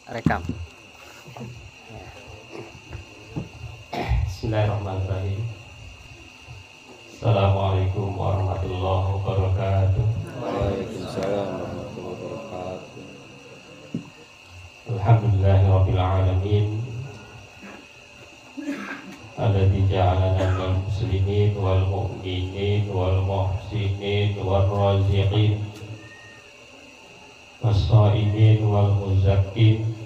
Rekam. Bismillahirrahmanirrahim. Assalamualaikum warahmatullahi wabarakatuh. Waalaikumsalam warahmatullahi wabarakatuh. Alhamdulillahirabbil alamin. Alladzi ja'alana minal muslimin wal mu'minin wal muhsinin wal raziqin was-shaimin wal muzakkin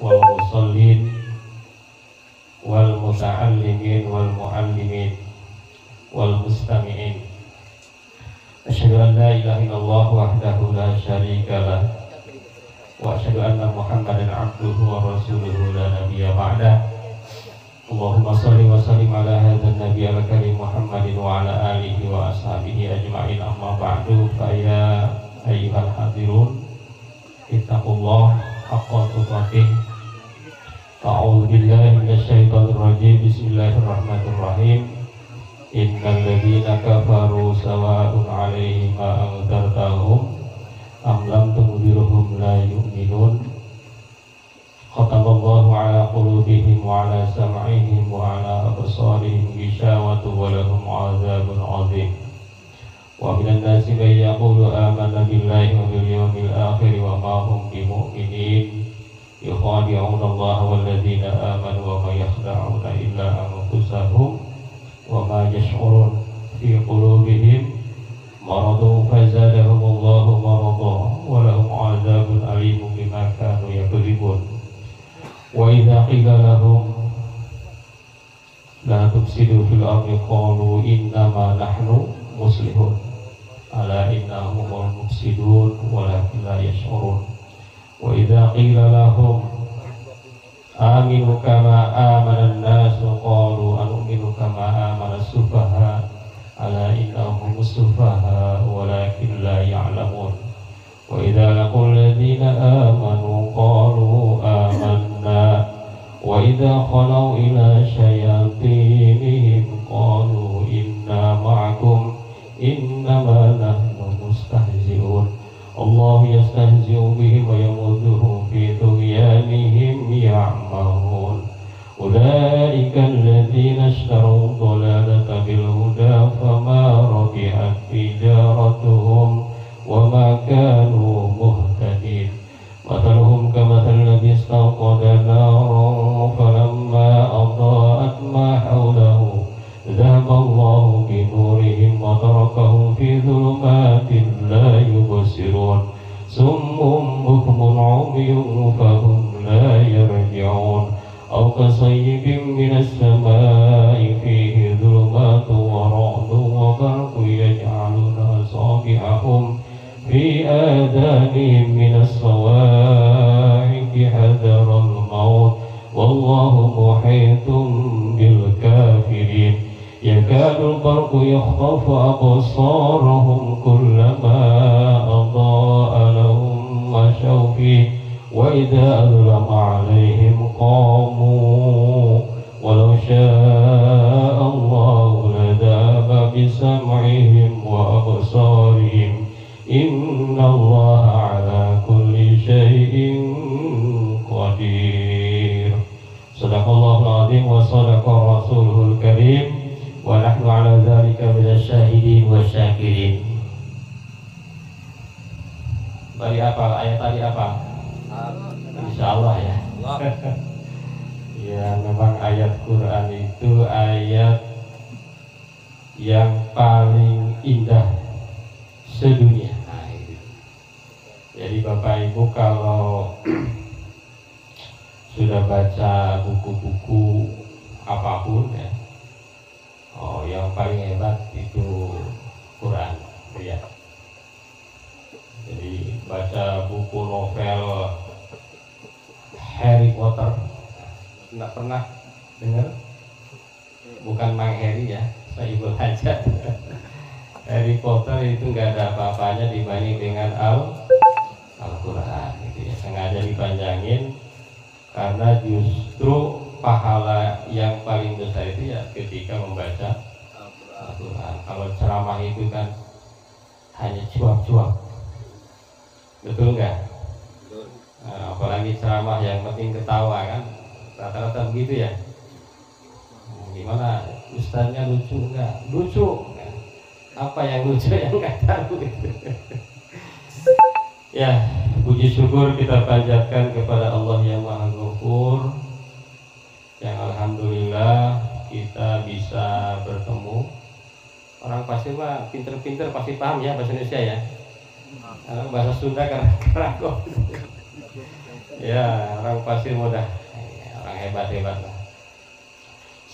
wal musallin wal muta'allimin wal mu'allimin wal mustami'in. Asyhadu an la ilaha illallah wahdahu la syarika lah wa asyhadu anna Muhammadan abduhu wa rasuluhu la nabiyya ba'dah. Allahumma shalli wa sallim ala hadzal nabiyil karim Muhammadin wa ala alihi wa ashabihi ajma'in. Amma ba'du, fa ya ayyuhal hadirun ittaqullah haqqa tuqatih. A'udzu billahi minasyaitonir rajim. Bismillahirrahmanirrahim. Innal ladzina kafaru sawa'un 'alaihim a anzartahum am lam tunzirhum la yu'minun. Khatamallahu 'ala qulubihim wa 'ala sam'ihim wa 'ala absarihim ghishawatu wa lahum 'adzabun 'adzim. Wa minan nasi may yaqulu amanna billahi wa bil yawmil akhir wa ma hum bimu'minin. Yukhadi'una Allah wal ladzina amanu wa ma yakhda'una illa anfusahum wa ma yash'urun fi qulubihim maradun fazadahum Allahu maradan wa lahum 'adzabun alimun bima kanu yakdzibun. Wa idza qila lahum la tufsidu fil ardi qalu innama nahnu muslihun ala innahum mufsidun walakin la yash'urun. Wa idza qila lahum aminu kama amana an-nasu qalu anu'minu kama amana as-sufaha ala innahum as-sufaha walakin la ya'lamun. Wa idza laqul ladzina amanu qalu amanna wa idza khalau ila syayatinihim qalu inna ma'akum innama nahnu mustahzi'un. Allah yastahzi'u bihim wa yamudduhum fi tughyanihim ya'mahun. Ulaika alladzina ishtaraw dhalalata bil huda fama rabihat tijaratuhum wa ma kanu muhtadin. Mathaluhum kamathali alladhi istawqada naran falamma adaa'at ma hawlahu dhahaba Allahu bi nurihim wa tarakahum fi dhulumatin la yubsirun. Summun bukmun 'umyun fahum la yarji'un. Aw kasayyibin minas samaa'i fihi dhulumatun wa ra'dun wa barqun yaj'aluna asabi'ahum fi adanihim minas sawa'iqi hadaral maut wallahu muhitun bil kafirin. Yakadul barqu yakhtafu absarahum kullama adaa'a lahum mashaw fihi wa idza azlama 'alaihim qamu walau syaa'a Allahu ladhaba bisam'ihim wa absarihim. Innallaha 'ala kulli syai'in qadir. Shadaqallahul 'azim wa shadaqa rasuluhul karim wa nahnu 'ala dzalika minasy syahidin wasyakirin. Tadi apa? Ayat tadi apa? Insyaallah ya. Ya, memang ayat Quran itu ayat yang paling indah sedunia. Jadi Bapak Ibu kalau sudah baca buku-buku apapun ya, yang paling hebat itu Quran ya. Jadi baca buku novel Harry Potter, nggak pernah dengar? Bukan Mang Harry ya, Saibul Hajat. Harry Potter itu nggak ada apa-apanya dibanding dengan Al-Quran gitu ya. Sengaja dipanjangin karena justru pahala yang paling besar itu ya ketika membaca Al-Quran. Kalau ceramah itu kan hanya cuap-cuap, betul nggak? Nah, apalagi ceramah yang penting ketawa kan, rata-rata begitu ya. Gimana ustaznya lucu enggak? Lucu. Apa yang lucu yang nggak tahu gitu. Ya, puji syukur kita panjatkan kepada Allah yang Maha Ghafur, yang alhamdulillah kita bisa bertemu. Orang pasti mah pinter-pinter pasti paham ya bahasa Indonesia ya. Kalau bahasa Sunda kerago. Ya, orang pasti mudah. Orang hebat-hebat lah.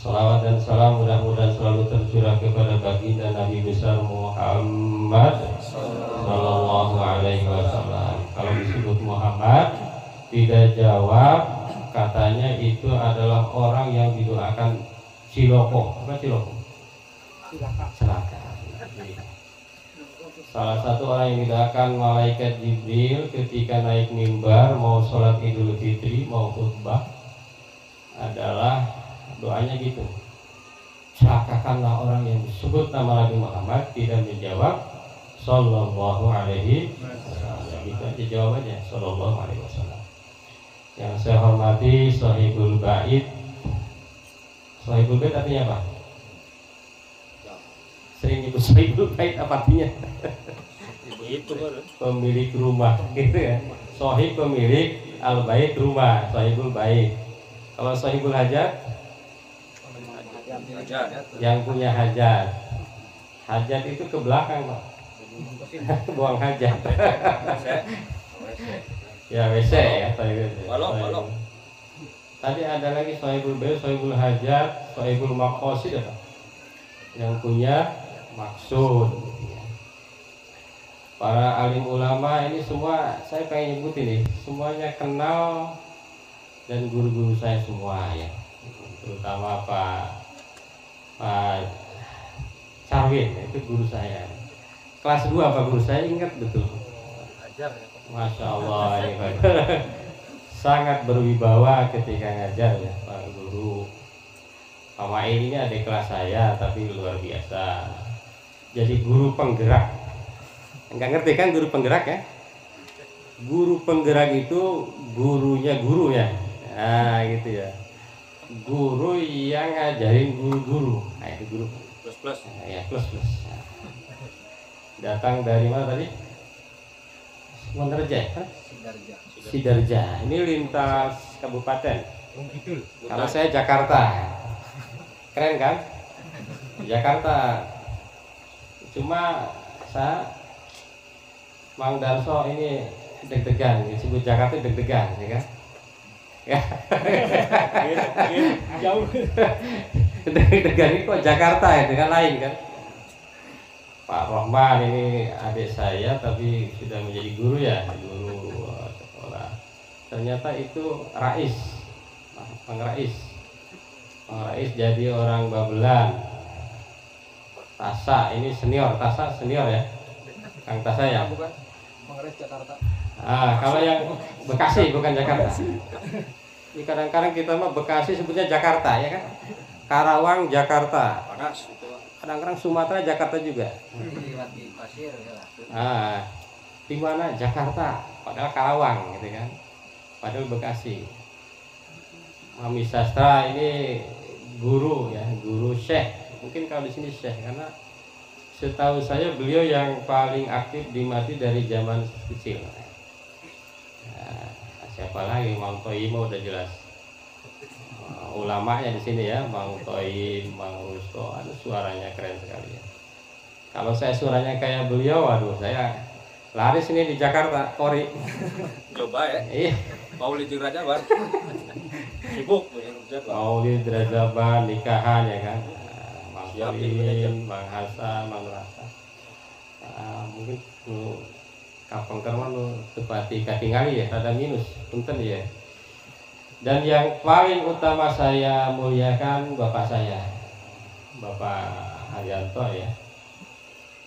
Salawat dan salam mudah-mudahan selalu tercurah kepada baginda Nabi besar Muhammad Sallallahu Alaihi Wasallam. Kalau disebut Muhammad tidak jawab, katanya itu adalah orang yang didoakan ciloko. Apa ciloko? Celaka. Salah satu orang yang didoakan malaikat Jibril ketika naik mimbar mau sholat Idul Fitri mau khutbah adalah doanya gitu, celakakanlah orang yang disebut nama Nabi Muhammad tidak menjawab Sallallahu Alaihi Wasallam. Gitu aja jawabannya, Sallallahu Alaihi Wasallam. Yang saya hormati Sahibul Bait. Sahibul Bait artinya apa? Sering nyebut Sahibul Bait apa artinya? Itu pemilik rumah gitu ya. Sahib pemilik, al bait rumah, Sahibul Bait. Kalau Sahibul Hajat yang punya hajat. Hajat itu ke belakang Pak. Buang hajat. Ya WC ya. Tadi ada lagi Sahibul Bait, Sahibul Hajat, Sahibul Maqasid apa? Yang punya maksud. Para alim ulama ini semua saya pengen nyebutin nih, semuanya kenal dan guru-guru saya semua ya. Terutama Pak Carwin itu guru saya. Kelas 2 Pak guru saya ingat betul. Masya Allah ya Pak. Sangat berwibawa ketika ngajar ya Pak guru. Pak Mail ini adik kelas saya tapi luar biasa. Jadi guru penggerak. Enggak ngerti kan guru penggerak ya? Guru penggerak itu gurunya guru ya. Nah gitu ya. Guru yang ngajarin guru-guru. Nah itu guru plus. Ya plus. Datang dari mana tadi? Monterja. Sidarja. Ini lintas kabupaten. Kalau saya Jakarta. Keren kan? Jakarta. Cuma saya Mang Darso ini deg-degan, disebut Jakarta deg-degan, ya kan? Jauh. Deg-degan ini kok Jakarta ya, dengan lain kan? Pak Rohman ini adik saya tapi sudah menjadi guru ya, guru sekolah. Ternyata itu Rais, Bang Rais. Bang Rais jadi orang Babelan. Tasa ini senior, Tasa senior ya, Kang Tasa ya. Jakarta. Kalau yang Bekasi bukan Jakarta. Ini kadang-kadang kita mah Bekasi sebutnya Jakarta ya kan. Karawang Jakarta. Kadang-kadang Sumatera Jakarta juga. Di mana Jakarta? Padahal Karawang gitu kan. Padahal Bekasi. Mami Sastra ini guru ya, guru Syekh. Mungkin kalau di sini Syekh karena setahu saya beliau yang paling aktif di Masjid dari zaman kecil. Nah, siapa lagi? Mang Toim udah jelas. Ulamanya di sini ya, Mang Toim, Mang Rusto, aduh suaranya keren sekali ya. Kalau saya suaranya kayak beliau, waduh saya laris ini di Jakarta, Kori. Coba ya. Iya. Maulid Rajaban. Sibuk Maulid Rajaban, nikahan ya kan. Mang Toim, Mang Hasan, Mang Rasa. Mungkin kapan kerman tepati katingali ya, ada minus, punten ya. Dan yang paling utama saya muliakan bapak saya, Bapak Haryanto ya.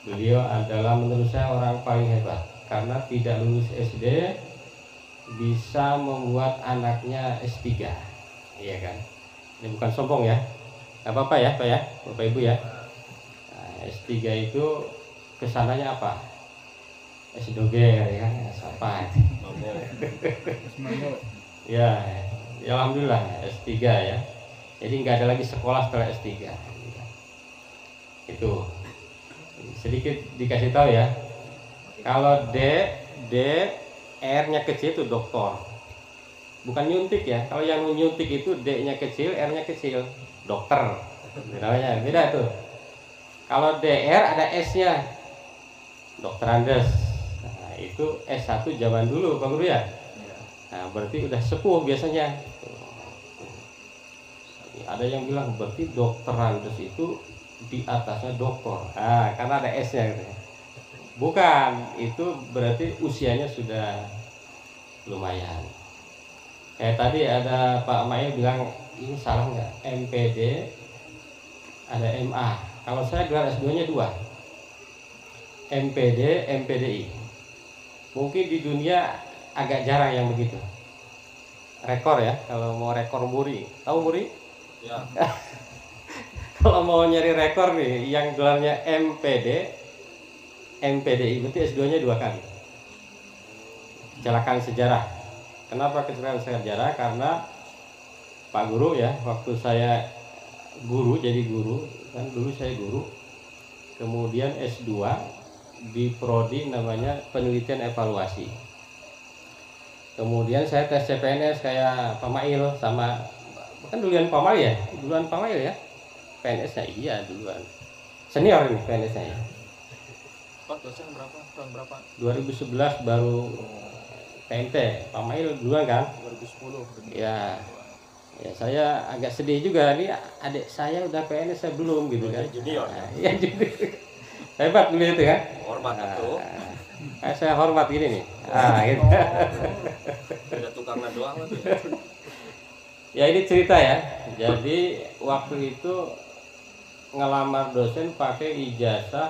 Beliau adalah menurut saya orang paling hebat karena tidak lulus SD bisa membuat anaknya S3, iya kan? Ini bukan sombong ya, nggak apa-apa ya Pak ya, Bapak Ibu ya. Nah, S3 itu kesananya apa? S2 ya kan siapa ya, ya alhamdulillah S3 ya. Jadi nggak ada lagi sekolah setelah S3. Itu sedikit dikasih tahu ya. Kalau D R-nya kecil itu doktor. Bukan nyuntik ya. Kalau yang nyuntik itu D-nya kecil, R-nya kecil, dokter. Namanya beda tuh. Kalau DR ada S-nya, Dokter Andes. Nah, itu S1 zaman dulu Pak Guru ya. Nah, berarti udah sepuh biasanya. Ada yang bilang berarti Dokter Andes itu di atasnya doktor. Ah, karena ada S-nya gitu ya. Bukan, itu berarti usianya sudah lumayan. Kayak tadi ada Pak Mail bilang ini salah nggak? MPD ada MA. Kalau saya gelar S2-nya 2. MPD, MPDI. Mungkin di dunia agak jarang yang begitu. Rekor ya, kalau mau rekor muri. Tahu muri? Ya. Kalau mau nyari rekor nih, yang gelarnya MPD, MPDI, berarti S2-nya 2 kali. Kecelakaan sejarah. Kenapa kecelakaan sejarah? Karena Pak Guru ya, waktu saya guru, jadi guru, kan dulu saya guru, kemudian S2 di prodi namanya penelitian evaluasi. Kemudian saya tes CPNS kayak Pak Mail sama, kan duluan Pak Mail ya, duluan Pak Mail ya, PNS-nya iya duluan, senior ini PNS-nya ya. Pak dosen berapa? Tahun berapa? 2011 baru PNT, Pak Mail duluan kan? 2010. Ya. Ya saya agak sedih juga nih, adik saya udah PNS saya belum gitu kan. Junior. Nah, ya junior. Hebat dulu itu kan. Hormat tuh. Saya hormat gini nih. Gitu. Ada tukang doang tuh. Ya ini cerita ya. Jadi waktu itu ngelamar dosen pakai ijazah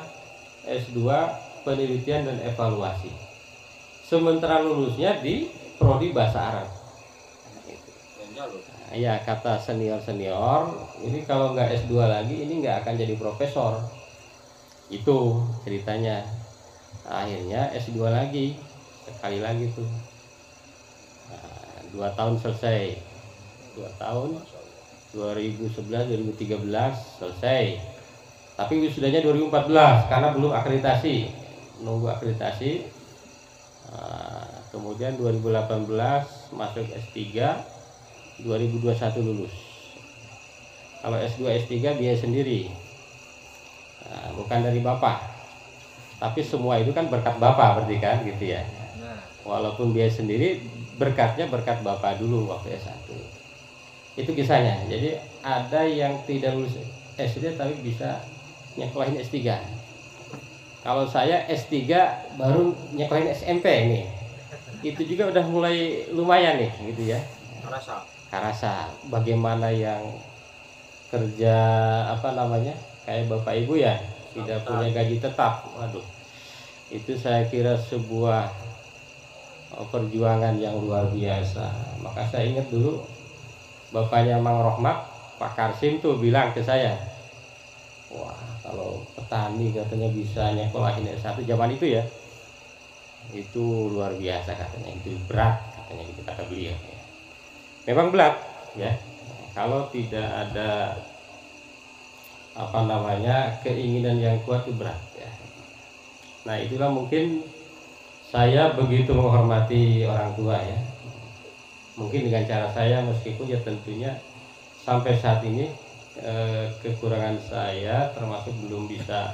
S2 penelitian dan evaluasi. Sementara lulusnya di prodi bahasa Arab. Ya kata senior ini kalau nggak S2 lagi ini nggak akan jadi profesor. Itu ceritanya. Akhirnya S2 lagi, sekali lagi tuh. Nah, 2 tahun selesai. 2 tahun 2011 2013 selesai. Tapi wisudanya 2014 karena belum akreditasi. Nunggu akreditasi. Kemudian 2018 masuk S3, 2021 lulus. Kalau S2 S3 biaya sendiri, bukan dari bapak. Tapi semua itu kan berkat bapak berarti kan gitu ya. Walaupun biaya sendiri, berkatnya berkat bapak dulu waktu S1. Itu kisahnya. Jadi ada yang tidak lulus S3 tapi bisa nyekolahin S3. Kalau saya S3 baru nyekolahin SMP ini. Itu juga udah mulai lumayan nih gitu ya. Karasa bagaimana yang kerja kayak bapak ibu ya tidak punya gaji tetap. Waduh, itu saya kira sebuah perjuangan yang luar biasa. Maka saya ingat dulu bapaknya Mang Rohmat, Pak Karsim tuh bilang ke saya, wah kalau petani katanya bisa nyekolahin S1 zaman itu ya, itu luar biasa katanya, itu berat katanya gitu kata beliau. Memang berat ya, kalau tidak ada keinginan yang kuat itu berat ya. Nah itulah mungkin saya begitu menghormati orang tua ya. Mungkin dengan cara saya meskipun ya tentunya sampai saat ini kekurangan saya termasuk belum bisa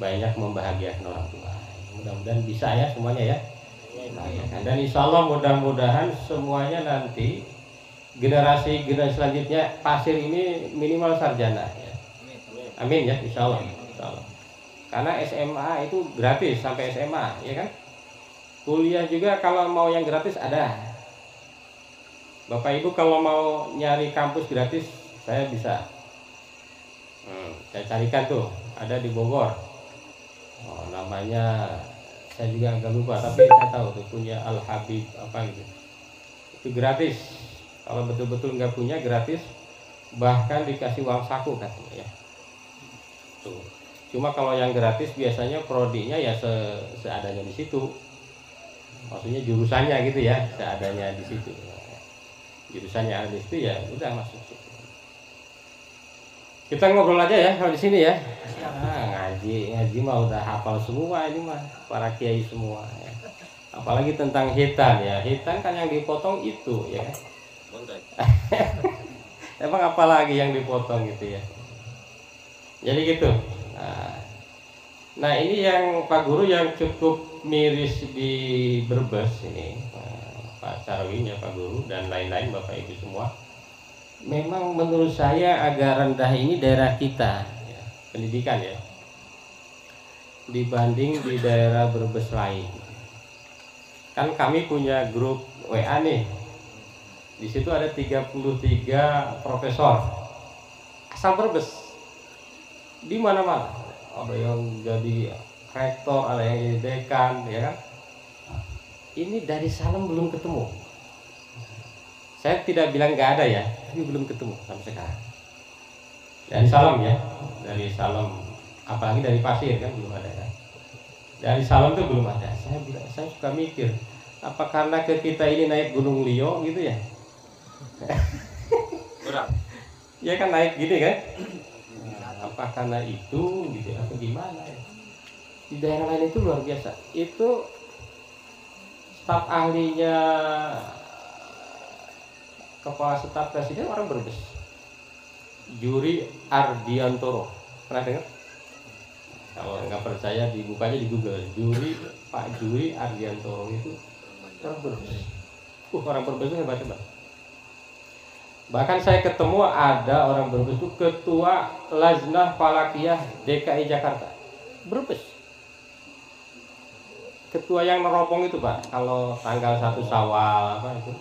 banyak membahagiakan orang tua. Mudah-mudahan bisa ya semuanya ya. Dan insya Allah mudah-mudahan semuanya nanti generasi selanjutnya pasir ini minimal sarjana ya. Amin ya, insya Allah. Karena SMA itu gratis sampai SMA ya kan. Kuliah juga kalau mau yang gratis ada. Bapak Ibu kalau mau nyari kampus gratis saya bisa. Saya carikan tuh, ada di Bogor. Namanya saya juga agak lupa tapi saya tahu tuh punya Al Habib apa gitu. Itu gratis. Kalau betul-betul nggak punya gratis, bahkan dikasih uang saku katanya ya. Tuh. Cuma kalau yang gratis biasanya prodinya ya seadanya di situ. Maksudnya jurusannya gitu ya, seadanya di situ. Jurusannya ada di situ ya udah masuk situ. Kita ngobrol aja ya kalau di sini ya. Ngaji mah udah hafal semua ini mah, para kiai semua ya. Apalagi tentang hitan ya. Hitan kan yang dipotong itu ya kan. Emang apalagi yang dipotong gitu ya. Jadi gitu. Nah ini yang Pak Guru yang cukup miris di Brebes ini, Pak Sarwin ya Pak Guru dan lain-lain Bapak Ibu semua. Memang menurut saya agak rendah ini daerah kita ya, pendidikan ya, dibanding di daerah Brebes lain. Kan kami punya grup WA nih, di situ ada 33 profesor asal Brebes, di mana-mana. Ada yang jadi rektor, ada yang jadi dekan, ya kan? Ini dari Salem belum ketemu. Saya tidak bilang nggak ada ya, tapi belum ketemu sampai sekarang. Dari Salem ya, dari Salem, apalagi dari Pasir kan belum ada kan. Dari Salem tuh belum ada. Saya suka mikir, apa karena ke kita ini naik Gunung Lio gitu ya? Berat. Ya kan naik gini kan? Apa karena itu gitu atau gimana ya? Di daerah lain itu luar biasa. Itu staf ahlinya kepala staf presiden orang Brebes, Juri Ardiantoro, pernah dengar? Kalau nggak percaya dibukanya di Google, Pak Juri Ardiantoro itu orang Brebes. Orang Brebes itu hebat-hebat. Bahkan saya ketemu ada orang Brebes itu ketua Lajnah Falakiyah DKI Jakarta, Brebes. Ketua yang neropong itu Pak, kalau tanggal 1 Syawal apa itu,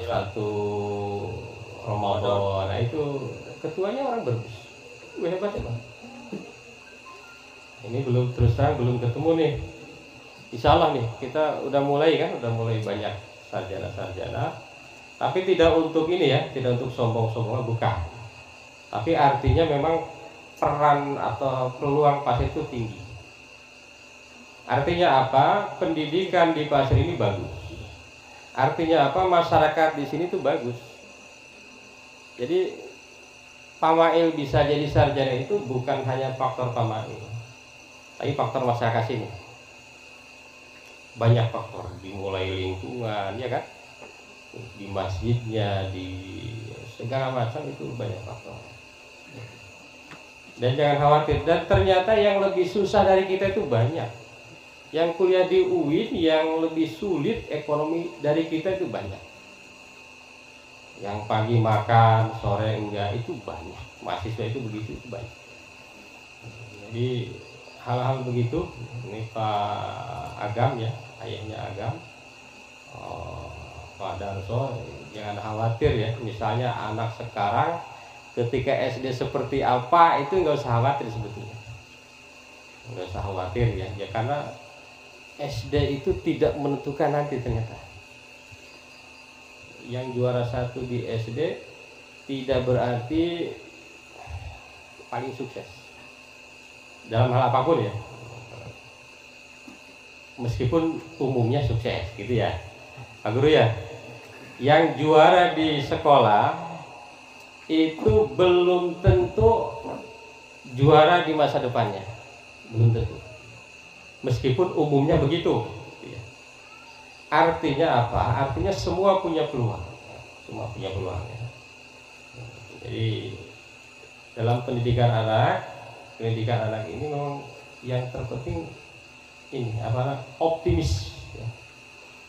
1 Ramadan, nah itu ketuanya orang Brebes. Hebat ya Pak. Ini belum terus terang belum ketemu nih. Insya Allah nih kita udah mulai banyak sarjana-sarjana. Tapi tidak untuk ini ya, tidak untuk sombong-sombongan, bukan. Tapi artinya memang peran atau peluang Pasir itu tinggi. Artinya apa? Pendidikan di Pasir ini bagus. Artinya apa? Masyarakat di sini tuh bagus. Jadi Pamail bisa jadi sarjana itu bukan hanya faktor Pamail, tapi faktor masyarakat sini. Banyak faktor, dimulai lingkungan, ya kan? Di masjidnya, di segala macam itu banyak faktor. Dan jangan khawatir. Dan ternyata yang lebih susah dari kita itu banyak. Yang kuliah di UIN yang lebih sulit ekonomi dari kita itu banyak. Yang pagi makan, sore enggak, itu banyak. Mahasiswa itu begitu, itu banyak. Jadi hal-hal begitu, ini Pak Agam ya, ayahnya Agam, Pak Darso, jangan khawatir ya. Misalnya anak sekarang ketika SD seperti apa itu nggak usah khawatir sebetulnya, nggak usah khawatir ya, karena SD itu tidak menentukan nanti ternyata. Yang juara 1 di SD tidak berarti paling sukses dalam hal apapun ya, meskipun umumnya sukses gitu ya Pak Guru ya. Yang juara di sekolah itu belum tentu juara di masa depannya, belum tentu, meskipun umumnya begitu. Artinya apa? Artinya semua punya peluang, semua punya peluang ya. Jadi dalam pendidikan anak ini memang yang terpenting ini apa? Optimis.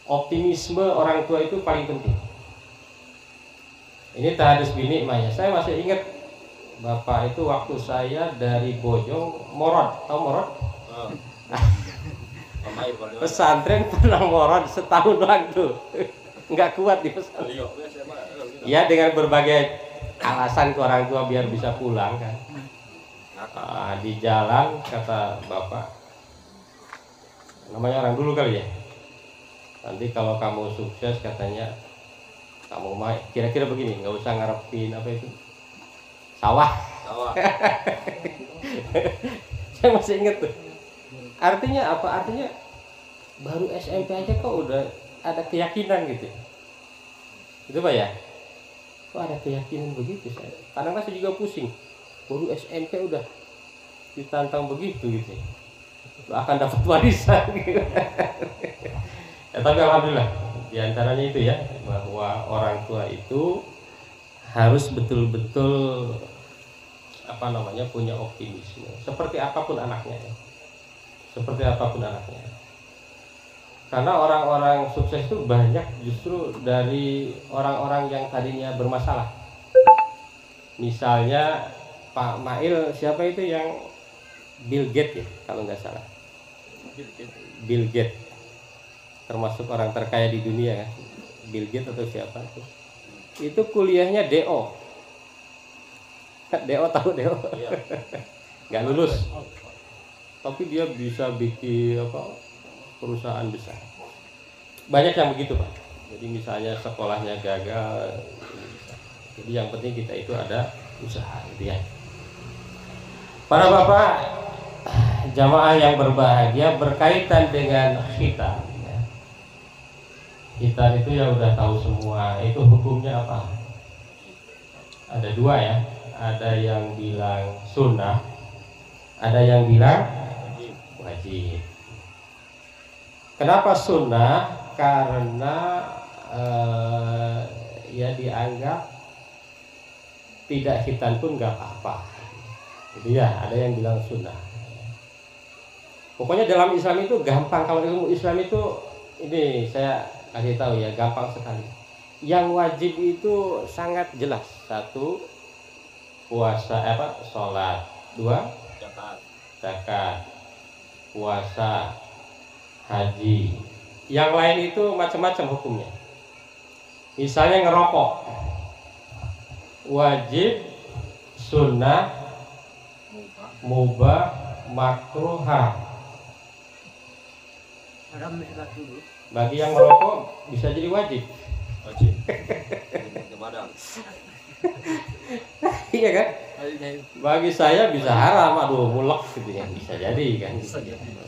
Optimisme orang tua itu paling penting. Ini tahadus bini Maya. Saya masih ingat Bapak itu waktu saya dari Bojong Morod, tahu Morod? Pesantren pernah Morod setahun waktu, nggak kuat di pesantren. Ya dengan berbagai alasan ke orang tua biar bisa pulang kan. Di jalan kata Bapak, namanya orang dulu kali ya. Nanti kalau kamu sukses katanya kamu kira-kira begini, nggak usah ngarepin apa itu sawah. Tawa. Saya masih ingat tuh. Artinya apa? Artinya baru SMP aja kok udah ada keyakinan gitu. Itu Pak ya? Kok ada keyakinan begitu saya? Kadang-kadang saya juga pusing. Baru SMP udah ditantang begitu gitu. Akan dapat warisan gitu. Ya, tapi alhamdulillah di antaranya itu ya, bahwa orang tua itu harus betul-betul punya optimisme seperti apapun anaknya ya. Seperti apapun anaknya. Karena orang-orang sukses itu banyak justru dari orang-orang yang tadinya bermasalah. Misalnya Pak Mail, siapa itu yang Bill Gates ya kalau nggak salah. Bill Gates termasuk orang terkaya di dunia kan. Bill Gates atau siapa itu kuliahnya DO. DO tahu DO? Iya. Nggak lulus. Tapi dia bisa bikin perusahaan besar. Banyak yang begitu Pak. Jadi misalnya sekolahnya gagal, jadi yang penting kita itu ada usaha gitu ya. Para bapak jamaah yang berbahagia, berkaitan dengan khitan ya. Khitan itu ya udah tahu semua. Itu hukumnya apa? Ada dua ya. Ada yang bilang sunnah, ada yang bilang wajib. Kenapa sunnah? Karena ya dianggap tidak khitan pun nggak apa-apa. Jadi ya ada yang bilang sunnah. Pokoknya dalam Islam itu gampang. Kalau ilmu Islam itu ini saya kasih tahu ya, gampang sekali. Yang wajib itu sangat jelas. Satu, puasa sholat. Dua, zakat, puasa, haji. Yang lain itu macam-macam hukumnya. Misalnya ngerokok, wajib, sunnah, mubah, makruh, haram. Bagi yang merokok bisa jadi wajib. Wajib. Kemadang. Iya kan? Bagi saya bisa haram, aduh mulek gitu ya, bisa jadi kan.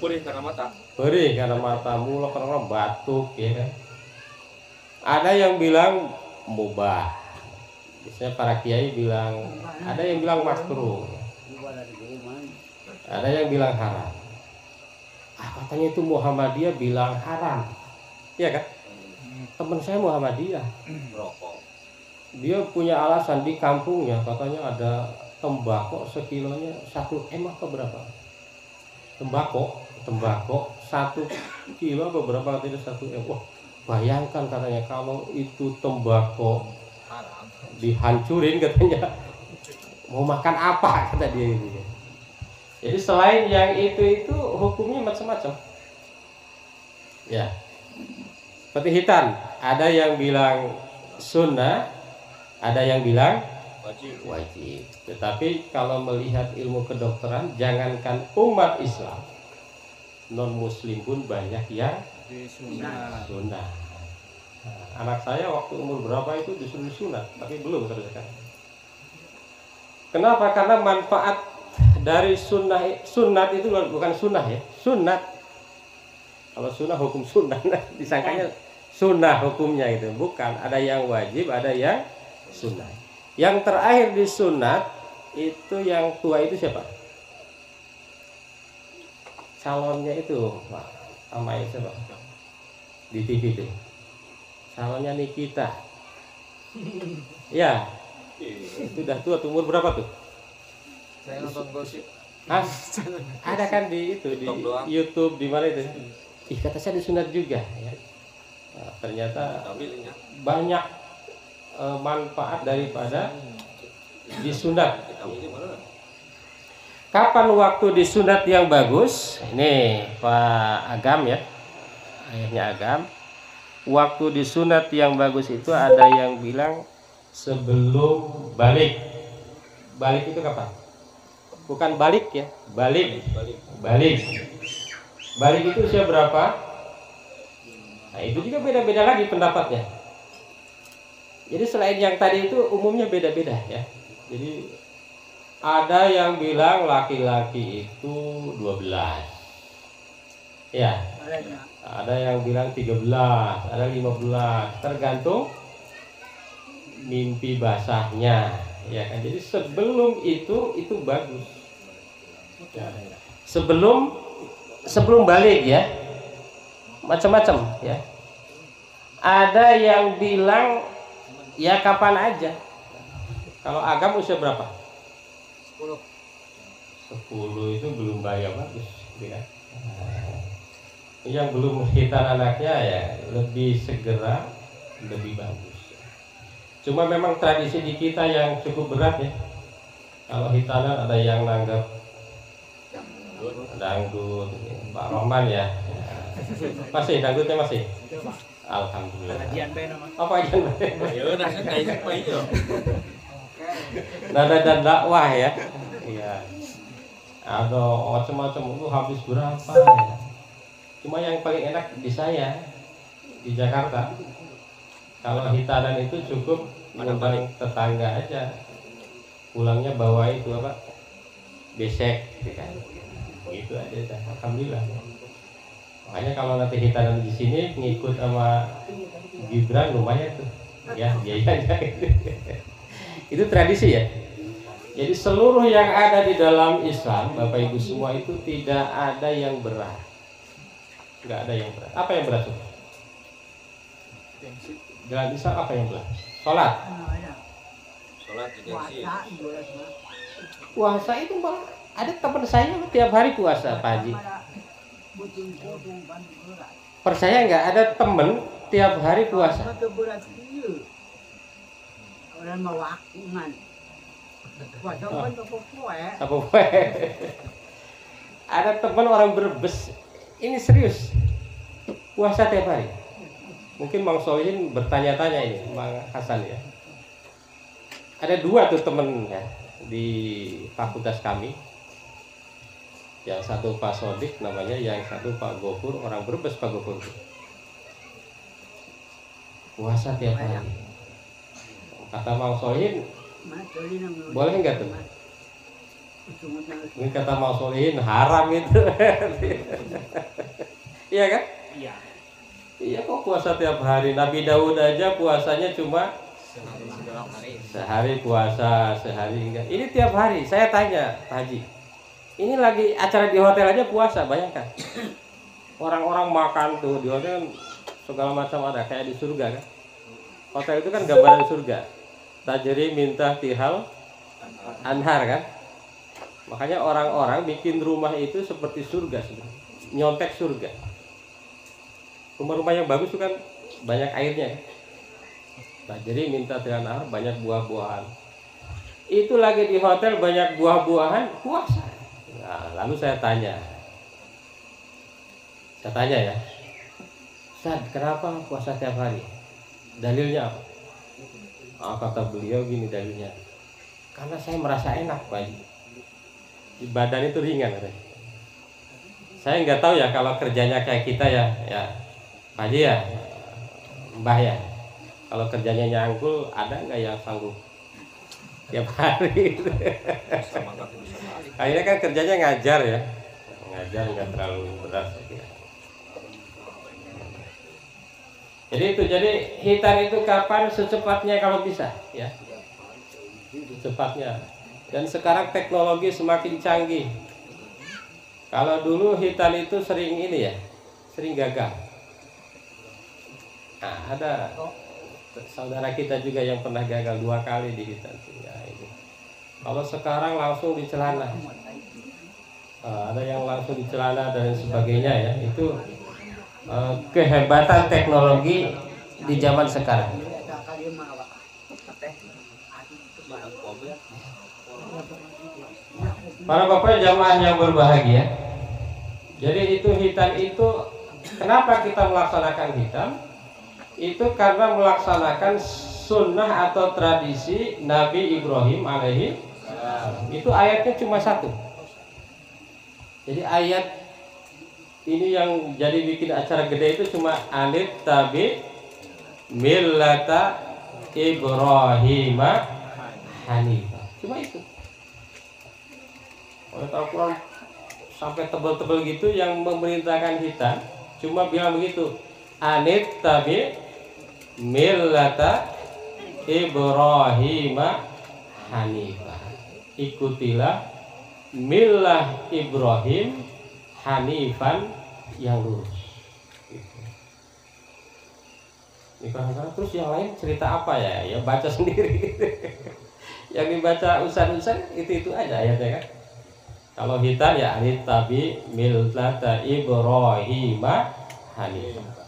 Perih karena mata. Perih karena mata, mulek karena batuk ya kan. Ada yang bilang mubah. Biasanya para kiai bilang, ada yang bilang makruh. Ada yang bilang haram. Katanya itu Muhammadiyah bilang haram. Iya kan? Teman saya Muhammadiyah. Rokok. Dia punya alasan di kampungnya katanya ada tembakau sekilonya 1 M apa berapa? Tembakau 1 kilo apa berapa katanya 1 M. Wah, bayangkan katanya kalau itu tembakau Haram. dihancurin katanya. Mau makan apa kata dia gitu. Jadi selain yang itu hukumnya macam-macam. Ya. Seperti hitan, ada yang bilang sunnah, ada yang bilang wajib. Tetapi kalau melihat ilmu kedokteran, jangankan umat Islam, non muslim pun banyak yang sunnah. Nah, anak saya waktu umur berapa itu disuruh sunat, tapi belum selesai. Kenapa? Karena manfaat dari sunat itu bukan sunnah ya, sunat. Kalau sunnah hukum sunnah, disangkanya sunnah hukumnya itu, bukan. Ada yang wajib, ada yang sunnah. Yang terakhir di sunat itu yang tua itu siapa? Calonnya itu, Pak Amai siapa? Di TV itu. Calonnya Nikita. Ya, itu udah tua, umur berapa tuh? Saya nonton gosip. Hah? Ada kan di itu di YouTube di mana itu? Ih, kata saya disunat juga ya. Nah, ternyata banyak manfaat daripada disunat. Kapan waktu disunat yang bagus? Ini Pak Agam ya, ayahnya Agam. Waktu disunat yang bagus itu ada yang bilang sebelum balik. Balik itu kapan? Bukan balik ya, balik. Balik itu usia berapa? Nah, itu juga beda-beda lagi pendapatnya. Jadi selain yang tadi itu umumnya beda-beda ya. Jadi Ada yang bilang laki-laki itu 12. Ya. Ada yang bilang 13, ada 15, tergantung mimpi basahnya. Ya kan. Jadi sebelum itu bagus. Ya. Sebelum balik ya. Macam-macam ya. Ada yang bilang ya kapan aja. Kalau Agam usia berapa? 10 itu belum bahaya bagus gitu kan. Yang belum hitan anaknya ya lebih segera lebih bagus. Cuma memang tradisi di kita yang cukup berat ya. Kalau hitanan ada yang nanggap dangdut, Pak Rohman ya. Masih dangdutnya masih. Alhamdulillah. Apa aja? Ya, nasi kayak apa itu? Nada dan dakwah ya. Iya. Ada macam-macam itu habis berapa ya. Cuma yang paling enak di saya di Jakarta. Kalau hitanan itu cukup mengundang tetangga aja. Pulangnya bawa itu apa? Besek gitu kan. Gitu aja. Alhamdulillah. Makanya kalau nanti hitanan di sini ngikut sama Gibran lumayan tuh. Ya, biayanya gitu. Itu tradisi ya. Jadi seluruh yang ada di dalam Islam, Bapak Ibu semua itu tidak ada yang berat. Enggak ada yang berat. Apa yang berat? Dalam Islam apa yang berat? Sholat. Sholat juga sih. Puasa itu malah ada teman saya tiap hari puasa, Pak Haji. Percaya nggak ada temen tiap hari puasa? Orang mau wakungan. Apa ada teman orang Brebes ini serius puasa tiap hari. Mungkin Mang Solihin bertanya-tanya ini Mang Hasan ya. Ada 2 tuh temen ya di fakultas kami. Yang satu Pak Sodik namanya, yang satu Pak Gofur, orang Brebes Pak Gofur. Puasa tiap hari. Kata Mang Solihin, boleh nggak tuh? Ini kata Mang Solihin haram itu. Iya kan? Iya. Iya kok puasa tiap hari. Nabi Daud aja puasanya cuma sehari puasa, sehari enggak. Ini tiap hari. Saya tanya Pak Haji, ini lagi acara di hotel aja puasa, bayangkan. Orang-orang makan tuh di hotel segala macam ada, kayak di surga kan. Hotel itu kan gambaran surga. Tajri minta tihal anhar kan. Makanya orang-orang bikin rumah itu seperti surga sebenarnya. Nyontek surga. Rumah-rumah yang bagus itu kan banyak airnya. Tajri minta tihal anhar, banyak buah-buahan. Itu lagi di hotel banyak buah-buahan, puasa. Nah, lalu saya tanya ya, Ustaz, kenapa puasa tiap hari? Dalilnya apa? Kata beliau gini dalilnya, karena saya merasa enak Pak Haji. Badan itu ringan katanya. Saya nggak tahu ya kalau kerjanya kayak kita ya Pak Haji ya, Mbah ya, kalau kerjanya nyangkul ada nggak yang sanggup tiap hari? Akhirnya kan kerjanya ngajar ya, ngajar nggak terlalu berat saya kira. Jadi hitan itu kapan? Secepatnya kalau bisa ya, secepatnya. Dan sekarang teknologi semakin canggih. Kalau dulu hitan itu sering ini ya, sering gagal. Nah, ada saudara kita juga yang pernah gagal 2 kali di hitan. Ya, ini. Kalau sekarang langsung di celana, ada yang langsung di celana dan sebagainya ya. Itu kehebatan teknologi di zaman sekarang. Para bapak jamaah yang berbahagia, jadi itu hitan itu kenapa kita melaksanakan hitan? Itu karena melaksanakan sunnah atau tradisi Nabi Ibrahim alaihi. Itu ayatnya cuma 1. Jadi ayat ini yang jadi bikin acara gede itu cuma alif tabi millata Ibrahim hanifah. Cuma itu. Ayat Al-Quran sampai tebel-tebel gitu yang memerintahkan kita cuma bilang begitu, anit tabi millata Ibrahim hanifah, ikutilah millah Ibrahim hanifan yang lurus. Gitu. Ini kadang-kadang terus yang lain cerita apa ya? Ya baca sendiri. Yang dibaca ustaz-ustaz itu aja ayatnya kan. Kalau hitam ya anit tabi millata Ibrahim hanifah.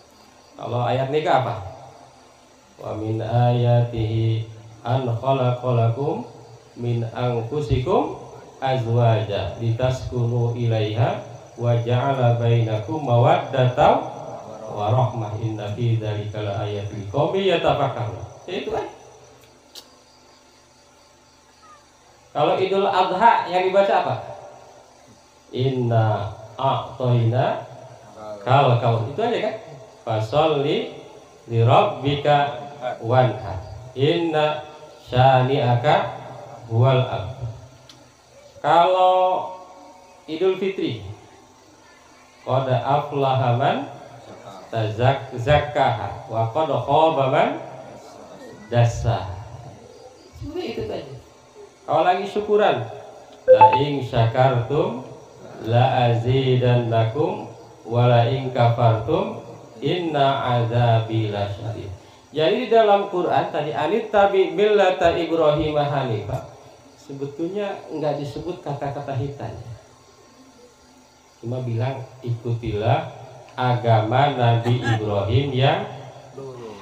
Kalau ayat nikah apa? Wa min ayatihi an khalaqalakum min anfusikum azwaja litaskunu ilaiha wa ja'ala bainakum mawaddatan wa rahmah inna fi dzalika laayatin liqaumin yatafakkarun. Itu kan. Kalau Idul Adha yang dibaca apa? Inna a'toina kal itu aja kan? Fasholli li rabbika wanhar. Inna syani'aka huwal abtar. Kalau Idul Fitri qad aflaha man tazakkaha wa qad khaba man dassaha. Sebenarnya itu saja. Kalau lagi syukuran, la in syakartum la azidannakum wa la in kafartum inna adzabi lasyadid. Jadi dalam Quran tadi anit tabi millata Ibrahim hanifah sebetulnya enggak disebut kata-kata hitanya. Cuma bilang ikutilah agama Nabi Ibrahim yang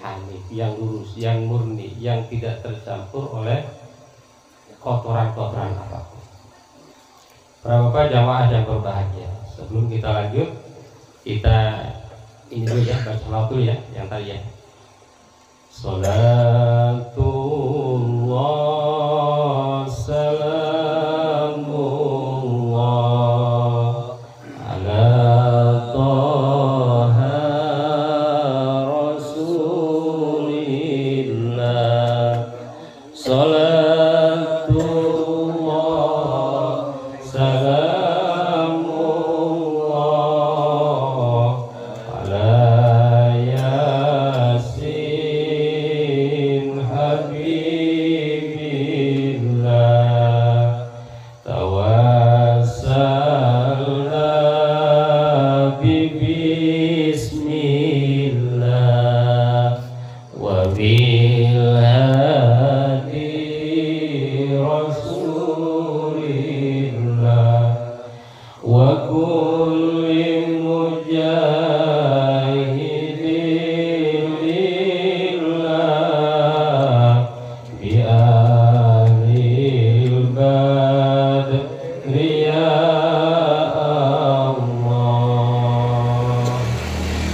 hanif, yang lurus, yang murni, yang tidak tercampur oleh kotoran-kotoran apapun. Para bapak jamaah yang berbahagia, sebelum kita lanjut, kita ini dulu ya, baca salawat dulu ya, yang tadi ya. Salatullah salamullah ala Taha Rasulillah. Salatullah salamullah ala Yasin Habibillah. Tawassalna bismillah wa bil hadi rasulillah wa kulli mujahidin lillah bi ahlil badri ya Allah.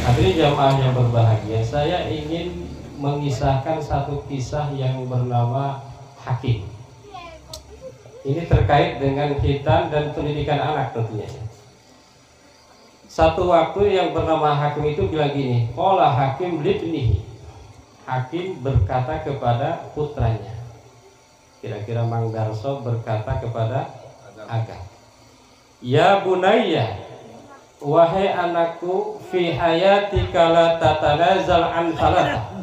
Hadirin jamaah yang berbahagia, saya ingin mengisahkan satu kisah yang bernama Hakim. Ini terkait dengan khitan dan pendidikan anak tentunya. Satu waktu yang bernama Hakim itu bilang gini, qala Hakim libnihi. Hakim berkata kepada putranya. Kira-kira Mang Darso berkata kepada Agam. Ya bunayya, wahai anakku, fi hayatika la tatanazal an salatah.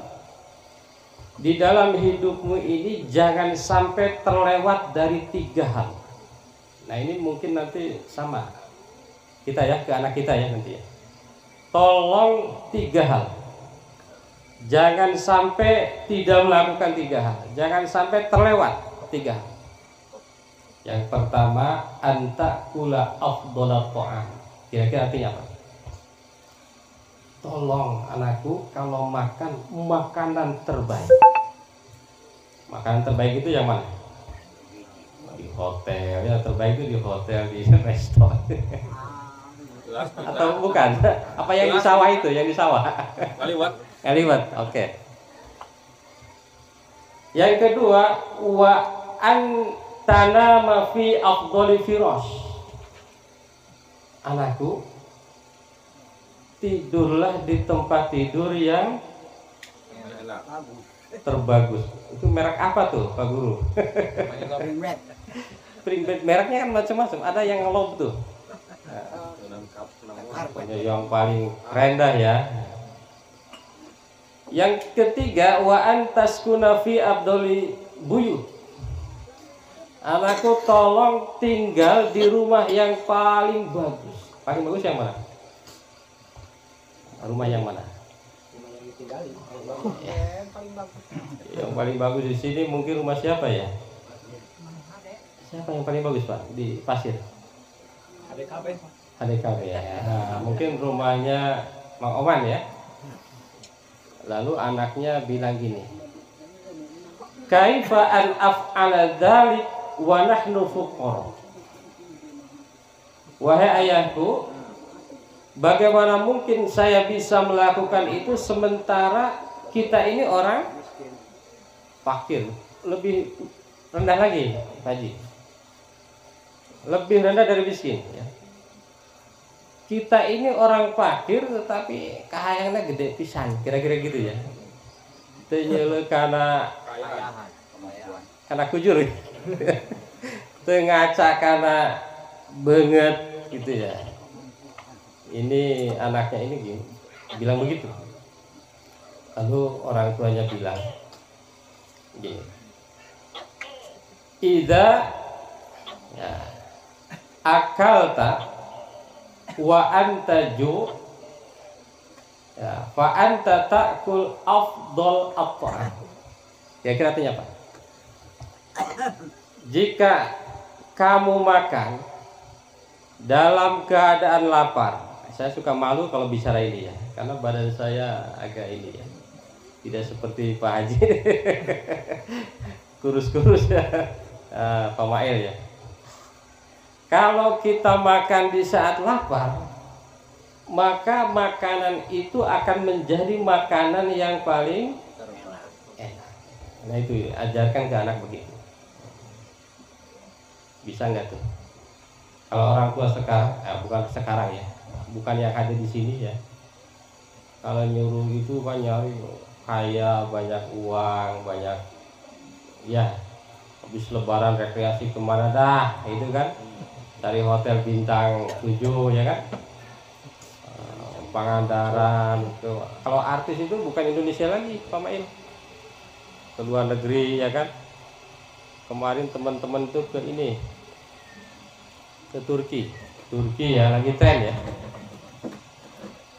Di dalam hidupmu ini jangan sampai terlewat dari 3 hal. Nah ini mungkin nanti sama kita ya, ke anak kita ya nanti ya. Tolong 3 hal. Jangan sampai tidak melakukan 3 hal. Jangan sampai terlewat 3 hal. Yang pertama, anta kula afdhalat ta'am. Kira-kira artinya apa? Tolong anakku, kalau makan makanan terbaik. Makanan terbaik itu yang mana? Di hotel, ya terbaik itu di hotel, di restoran. Atau bukan? Apa yang di sawah itu? Yang di sawah? Kaliwat. Kaliwat, oke. Yang kedua, wa an tanama fi afdhali firash. Anakku, tidurlah di tempat tidur yang terbagus. Itu merek apa tuh, Pak Guru? mereknya kan macam-macam. Ada yang ngelob tuh. Pokoknya yang paling rendah ya. Yang ketiga, wa antaskuna fi abdoli buyut. Anakku tolong tinggal di rumah yang paling bagus. Paling bagus yang mana? Rumah yang mana? Yang paling bagus di sini mungkin rumah siapa ya? Siapa yang paling bagus Pak di Pasir? HDKB ya. Nah, mungkin rumahnya Mang Oman ya. Lalu anaknya bilang gini, kaifa an af'ala dzalik wa nahnu fuqara. Wahai ayahku, bagaimana mungkin saya bisa melakukan itu sementara kita ini orang fakir? Lebih rendah lagi, Pak Haji. Lebih rendah dari miskin ya. Kita ini orang fakir tetapi kahayangannya gede pisan, kira-kira gitu ya. Tenyele karena kujur. Tengaca karena banget gitu ya. Ini anaknya ini gini, bilang begitu. Lalu orang tuanya bilang gini, Ida ya, akalta wa anta ju ya, fa anta ta'kul afdal apa? Kira-kira artinya apa? Jika kamu makan dalam keadaan lapar. Saya suka malu kalau bicara ini ya, karena badan saya agak ini ya, tidak seperti Pak Haji kurus-kurus ya, Pak Mail ya. Kalau kita makan di saat lapar, maka makanan itu akan menjadi makanan yang paling enak. Nah itu ajarkan ke anak begitu. Bisa nggak tuh? Kalau orang tua sekarang, bukan sekarang ya, bukan yang ada di sini ya. Kalau nyuruh itu kan nyari kaya, banyak uang, banyak ya. Habis lebaran rekreasi kemana dah, itu kan? Dari hotel bintang 7 ya kan, Pangandaran tuh. Kalau artis itu bukan Indonesia lagi Pak Mail, ke luar negeri ya kan. Kemarin teman-teman tuh ke ini, ke Turki ya, lagi tren ya.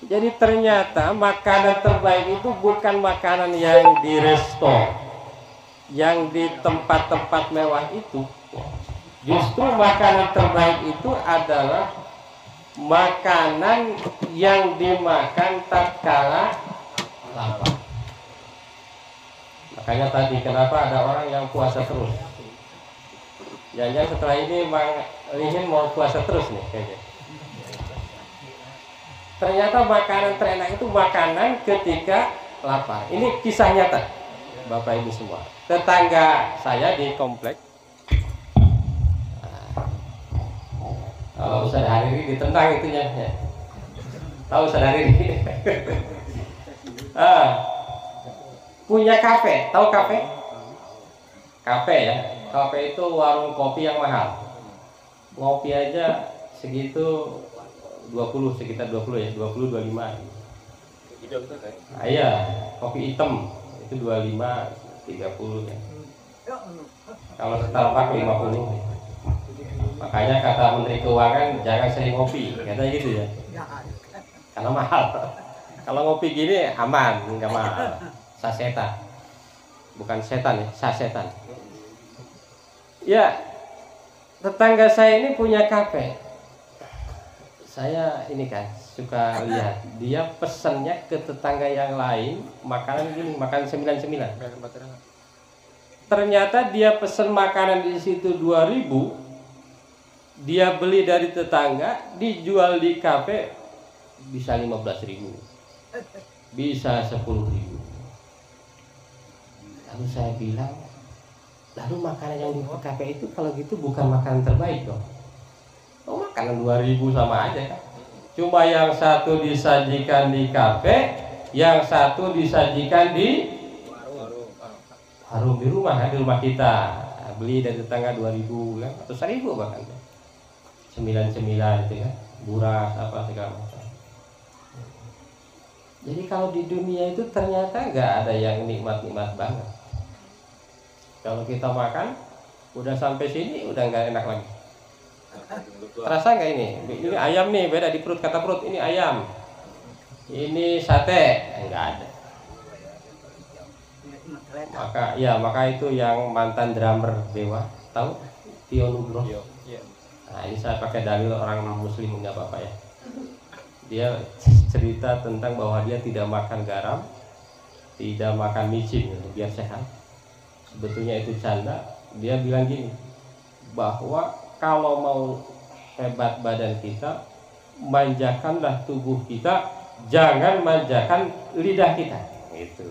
Jadi ternyata makanan terbaik itu bukan makanan yang di resto, yang di tempat-tempat mewah itu. Justru makanan terbaik itu adalah makanan yang dimakan tatkala lapar. Makanya tadi kenapa ada orang yang puasa terus. Jangan setelah ini Mang Lihin mau puasa terus nih kayaknya. Ternyata makanan terenak itu makanan ketika lapar. Ini kisah nyata Bapak Ibu semua. Tetangga saya di komplek, kalau Ustaz Hariri ditentang itunya ya. Tahu Ustaz Hariri? Punya kafe, tahu kafe? Kafe ya. Kafe itu warung kopi yang mahal. Ngopi aja segitu 20, sekitar 20 ya, 20 25. Iya, kopi hitam itu 25 30 ya. Kalau Starbucks 50. Makanya kata Menteri Keuangan jangan sering ngopi, katanya gitu ya. Karena mahal. Kalau ngopi gini aman, nggak mahal. Sasetan, bukan setan ya, sasetan. Ya, tetangga saya ini punya kafe. Saya ini kan suka lihat dia pesannya ke tetangga yang lain makanan gini, makanan 99. Ternyata dia pesan makanan di situ 2000. Dia beli dari tetangga, dijual di kafe bisa 15.000, bisa 10.000. Lalu saya bilang, lalu makanan yang di kafe itu kalau gitu bukan makanan terbaik dong. Oh, makanan 2.000 sama aja kan. Cuma yang satu disajikan di kafe, yang satu disajikan di warung di rumah kan, di rumah kita. beli dari tetangga 2.000 kan, atau 1.000 bahkan 99 itu kan, buras apa segala macam. Jadi kalau di dunia itu ternyata nggak ada yang nikmat-nikmat banget. Kalau kita makan udah sampai sini udah nggak enak lagi. Terasa nggak ini? Ini ayam nih, beda di perut, kata perut ini ayam. Ini sate, nggak ada. Maka itu yang mantan drummer Dewa, tahu? Tio Nugroho. Nah, ini saya pakai dalil orang muslim, nggak apa-apa ya. Dia cerita tentang bahwa dia tidak makan garam, tidak makan micin biar sehat. Sebetulnya itu canda. Dia bilang gini, bahwa kalau mau hebat badan kita, manjakanlah tubuh kita, jangan manjakan lidah kita. Gitu.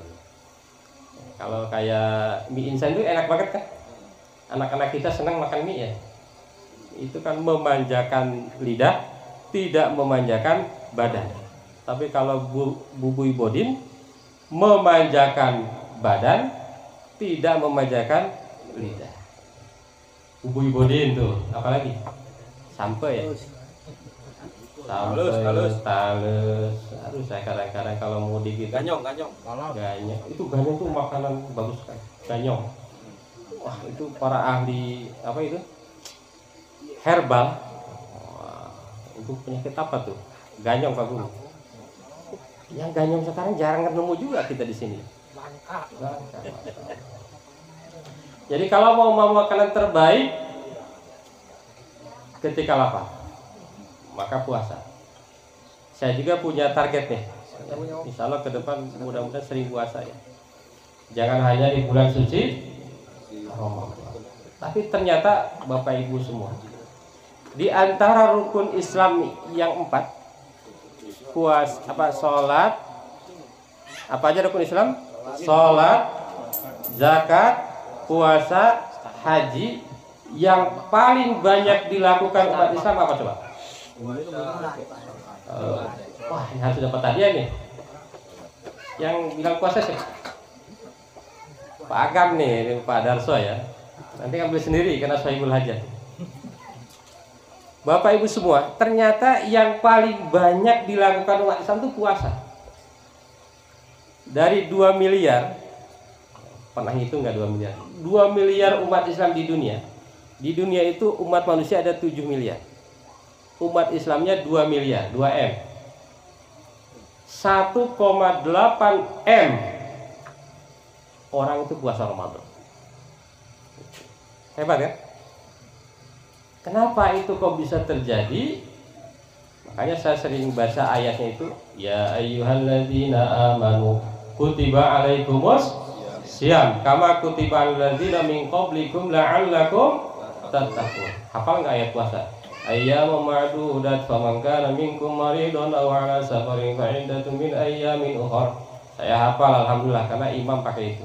Kalau kayak mie instan itu enak banget kan? Anak-anak kita senang makan mie ya. Itu kan memanjakan lidah, tidak memanjakan badan. Tapi kalau bubui bodin memanjakan badan, tidak memanjakan lidah. Bubui bodin tuh, apalagi? Sampai ya. Sampai Halus. Harus saya kadang-kadang kalau mau digigit. Ganyong. Ganyong. Itu ganyong tuh makanan bagus kan. Ganyong. Wah, itu para ahli apa itu? Herbal. Wah, itu penyakit apa tuh? Ganyong Pak Guru. Yang ganyong sekarang jarang ketemu juga kita di sini. Langka. Jadi kalau mau makanan terbaik ketika lapar, maka puasa. Saya juga punya target nih. Insya Allah ke depan mudah-mudahan sering puasa ya. Jangan hanya di bulan suci Ramadan. Tapi ternyata Bapak Ibu semua, di antara rukun Islam yang 4, sholat, apa aja rukun Islam? Sholat, zakat, puasa, haji. Yang paling banyak dilakukan umat Islam apa coba? Wah, ini harus dapat hadiah nih. Yang bilang puasa sih Pak Agam nih, ini Pak Darso ya. Nanti ambil sendiri karena Sohibul Hajat. Bapak Ibu semua, ternyata yang paling banyak dilakukan umat Islam itu puasa. Dari 2 miliar, pernah hitung nggak 2 miliar? 2 miliar umat Islam di dunia. Di dunia itu umat manusia ada 7 miliar. Umat Islamnya 2 miliar, 2 M. 1,8 M orang itu puasa Ramadan. Hebat ya? Kenapa itu kok bisa terjadi? Makanya saya sering baca ayatnya itu, ya ayyuhalladzina amanu kutiba alaikumus syiyam kama kutiba alal ladzina min qablikum la'allakum tattaqun. Hafal enggak ayat puasa? Ayyamun ma'dudat faman kana minkum maridun aw 'ala safarin fa 'iddatun min ayyamin ukhra. Saya hafal alhamdulillah karena imam pakai itu.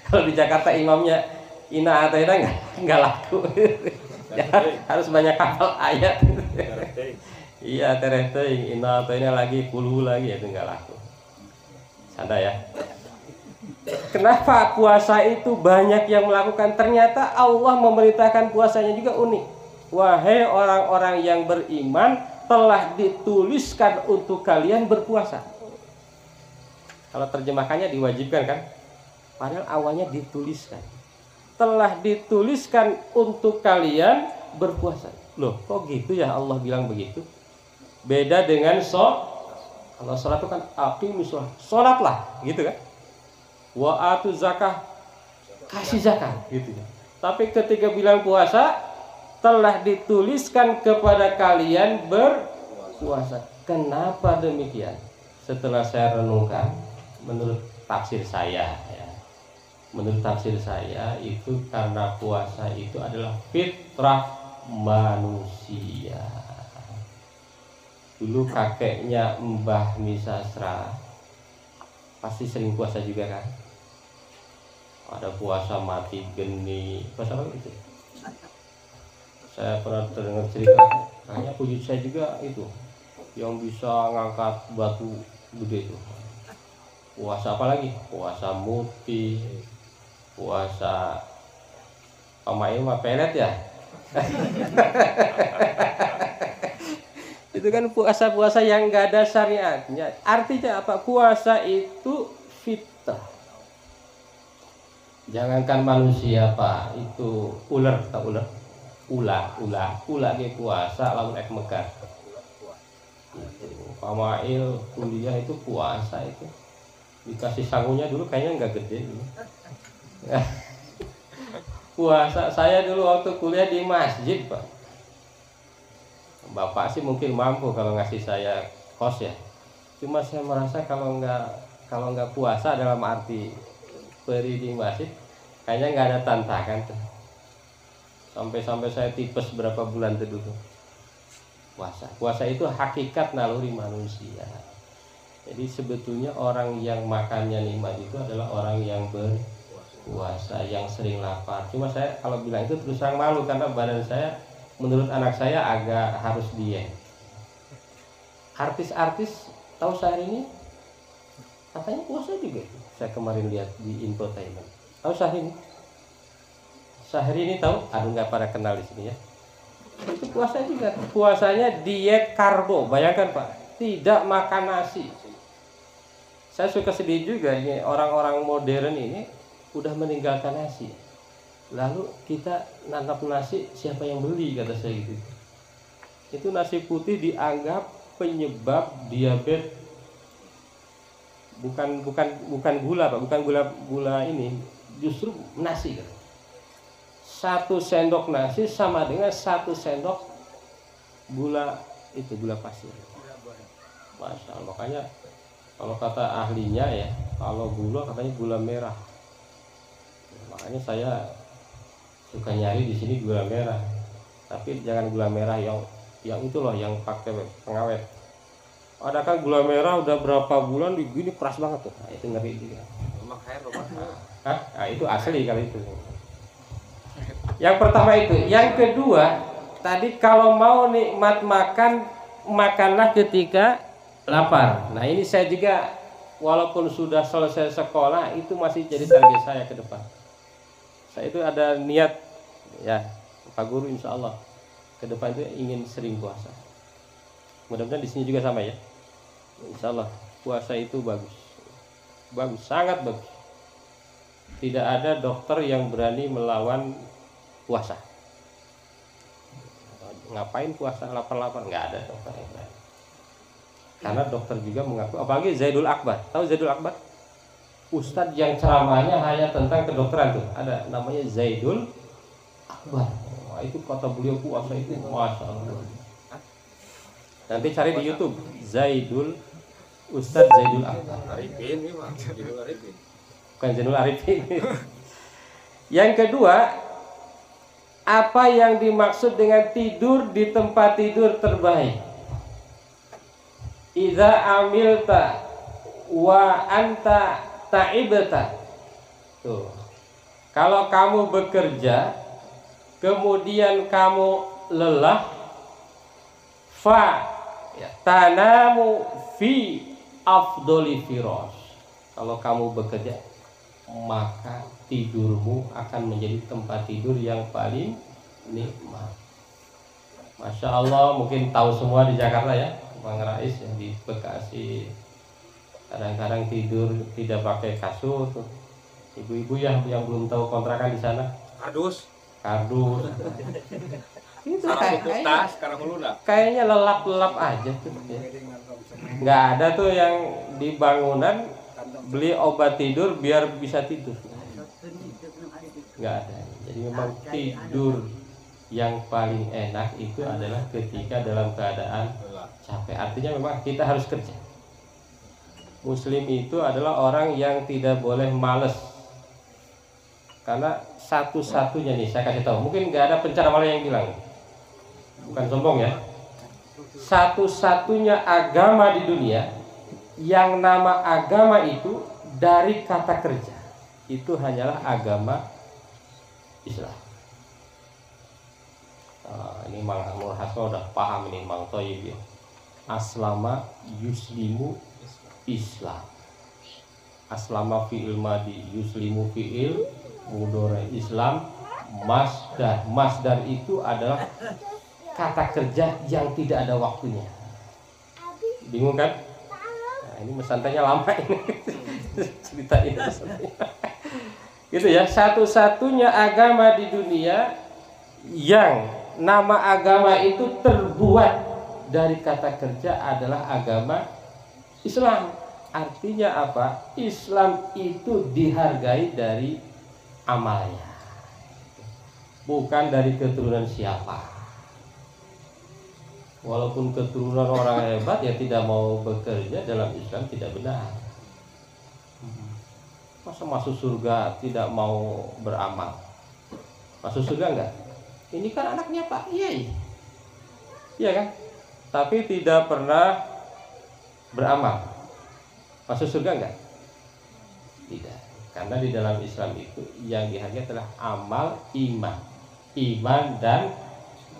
Kalau di Jakarta imamnya Ina Ataina enggak laku. Ya, harus banyak hafal ayat. Iya, tereh teuing Ina Ataina lagi puluh lagi itu enggak laku. Canda ya. Kenapa puasa itu banyak yang melakukan? Ternyata Allah memerintahkan puasanya juga unik. Wahai orang-orang yang beriman, telah dituliskan untuk kalian berpuasa. Kalau terjemahannya diwajibkan kan? Padahal awalnya dituliskan. Telah dituliskan untuk kalian berpuasa. Loh, kok gitu ya Allah bilang begitu? Beda dengan kalau sholat itu kan aqimus sholat. Sholatlah, gitu kan? Wa atu zakah, kasih zakat gitu ya. Tapi ketika bilang puasa, telah dituliskan kepada kalian berpuasa. Kenapa demikian? Setelah saya renungkan, menurut tafsir saya ya, menurut tafsir saya itu karena puasa itu adalah fitrah manusia. Dulu kakeknya Mbah Misasra pasti sering puasa juga kan? Ada puasa mati geni, puasa apa gitu? Saya pernah dengar cerita, kayaknya puji saya juga itu, yang bisa ngangkat batu gede itu. Puasa apa lagi? Puasa muti, puasa pemain mah pelet ya. Itu kan puasa-puasa yang nggak ada syariatnya. Artinya apa? Puasa itu fitrah. Jangankan manusia Pak, itu ular, tak ular, ulah ke puasa lamun ek Mekah. Pamail kuliah itu puasa itu dikasih sangunya dulu kayaknya nggak gede dulu. Puasa saya dulu waktu kuliah di masjid Pak. Bapak sih mungkin mampu kalau ngasih saya kos ya. Cuma saya merasa kalau nggak puasa dalam arti beri di masjid, kayaknya nggak ada tantangan tuh. Sampai saya tipes berapa bulan tuh dulu. Puasa itu hakikat naluri manusia. Jadi sebetulnya orang yang makannya nikmat itu adalah orang yang berpuasa, yang sering lapar. Cuma saya kalau bilang itu terus terang malu karena badan saya menurut anak saya agak harus diet. Artis-artis tahu sehari ini katanya puasa juga. Saya kemarin lihat di infotainment. Tahu sehari ini? Sehari ini tahu? Aduh nggak pada kenal di sini ya. Itu puasa juga. Puasanya diet karbo. Bayangkan Pak, tidak makan nasi. Saya suka sedih juga ini orang-orang modern ini udah meninggalkan nasi. Lalu kita nangkap nasi, siapa yang beli kata saya gitu. Itu nasi putih dianggap penyebab diabetes. Bukan gula Pak, bukan gula ini, justru nasi kan. 1 sendok nasi sama dengan 1 sendok gula itu, gula pasir. Masya Allah, makanya kalau kata ahlinya ya, kalau gula katanya gula merah. Makanya saya suka nyari di sini gula merah, tapi jangan gula merah yang itu loh, yang pakai pengawet. Ada kan gula merah udah berapa bulan begini keras banget tuh, nah, itu ngeri juga. Nah, itu asli kali itu. Yang pertama itu, yang kedua tadi kalau mau nikmat makan, makanlah ketika lapar. Nah ini saya juga walaupun sudah selesai sekolah itu masih jadi target saya ke depan. Saya itu ada niat ya Pak Guru insya Allah ke depan itu ingin sering puasa. Mudah-mudahan di sini juga sama ya. Insya Allah puasa itu bagus, sangat bagus. Tidak ada dokter yang berani melawan puasa. Ngapain puasa lapar-lapar? Nggak ada dokter yang berani. Karena dokter juga mengaku, apalagi Zaidul Akbar. Tahu Zaidul Akbar? Ustadz yang ceramahnya hanya tentang kedokteran tuh. Ada namanya Zaidul Akbar. Wah, itu kata beliau puasa itu Masya Allah. Nanti cari di YouTube Ustadz Zaidul Akbar. Arifin ini Bang, Zaidul Arifin. Bukan Zainul Arifin. Yang kedua, apa yang dimaksud dengan tidur di tempat tidur terbaik? Idza amilta wa anta ta'ibta. Tuh. Kalau kamu bekerja kemudian kamu lelah, fa tanamu fi afdoli firos. Kalau kamu bekerja maka tidurmu akan menjadi tempat tidur yang paling nikmat. Masya Allah, mungkin tahu semua di Jakarta ya, Bang Rais yang di Bekasi kadang-kadang tidur tidak pakai kasur. Ibu-ibu yang belum tahu kontrakan di sana, kardus. Itu kayaknya lelap-lelap aja tuh. Nggak ada tuh yang di bangunan beli obat tidur biar bisa tidur. Nggak ada. Jadi memang tidur yang paling enak itu adalah ketika dalam keadaan capek. Artinya memang kita harus kerja. Muslim itu adalah orang yang tidak boleh males. Karena satu-satunya nih saya kasih tahu, mungkin nggak ada penceramah yang bilang, bukan sombong ya, satu-satunya agama di dunia yang nama agama itu dari kata kerja, itu hanyalah agama Islam. Ini Mang Nur Hasan udah paham ini Mang Toyib ya. Aslama yuslimu Islam. Aslama fi'il madi, yuslimu fi'il mudore Islam masdar. Masdar itu adalah kata kerja yang tidak ada waktunya. Bingung kan? Nah, ini mesantainya lama ini. Cerita ini mesantainya. Gitu ya, satu-satunya agama di dunia yang nama agama itu terbuat dari kata kerja adalah agama Islam. Artinya apa? Islam itu dihargai dari amalnya, bukan dari keturunan siapa. Walaupun keturunan orang hebat ya tidak mau bekerja dalam Islam tidak benar. Masa masuk surga tidak mau beramal? Masuk surga enggak? Ini kan anaknya Pak Kiai. Iya kan? Tapi tidak pernah beramal. Masuk surga enggak? Tidak. Karena di dalam Islam itu yang dihargai adalah amal, iman. Iman dan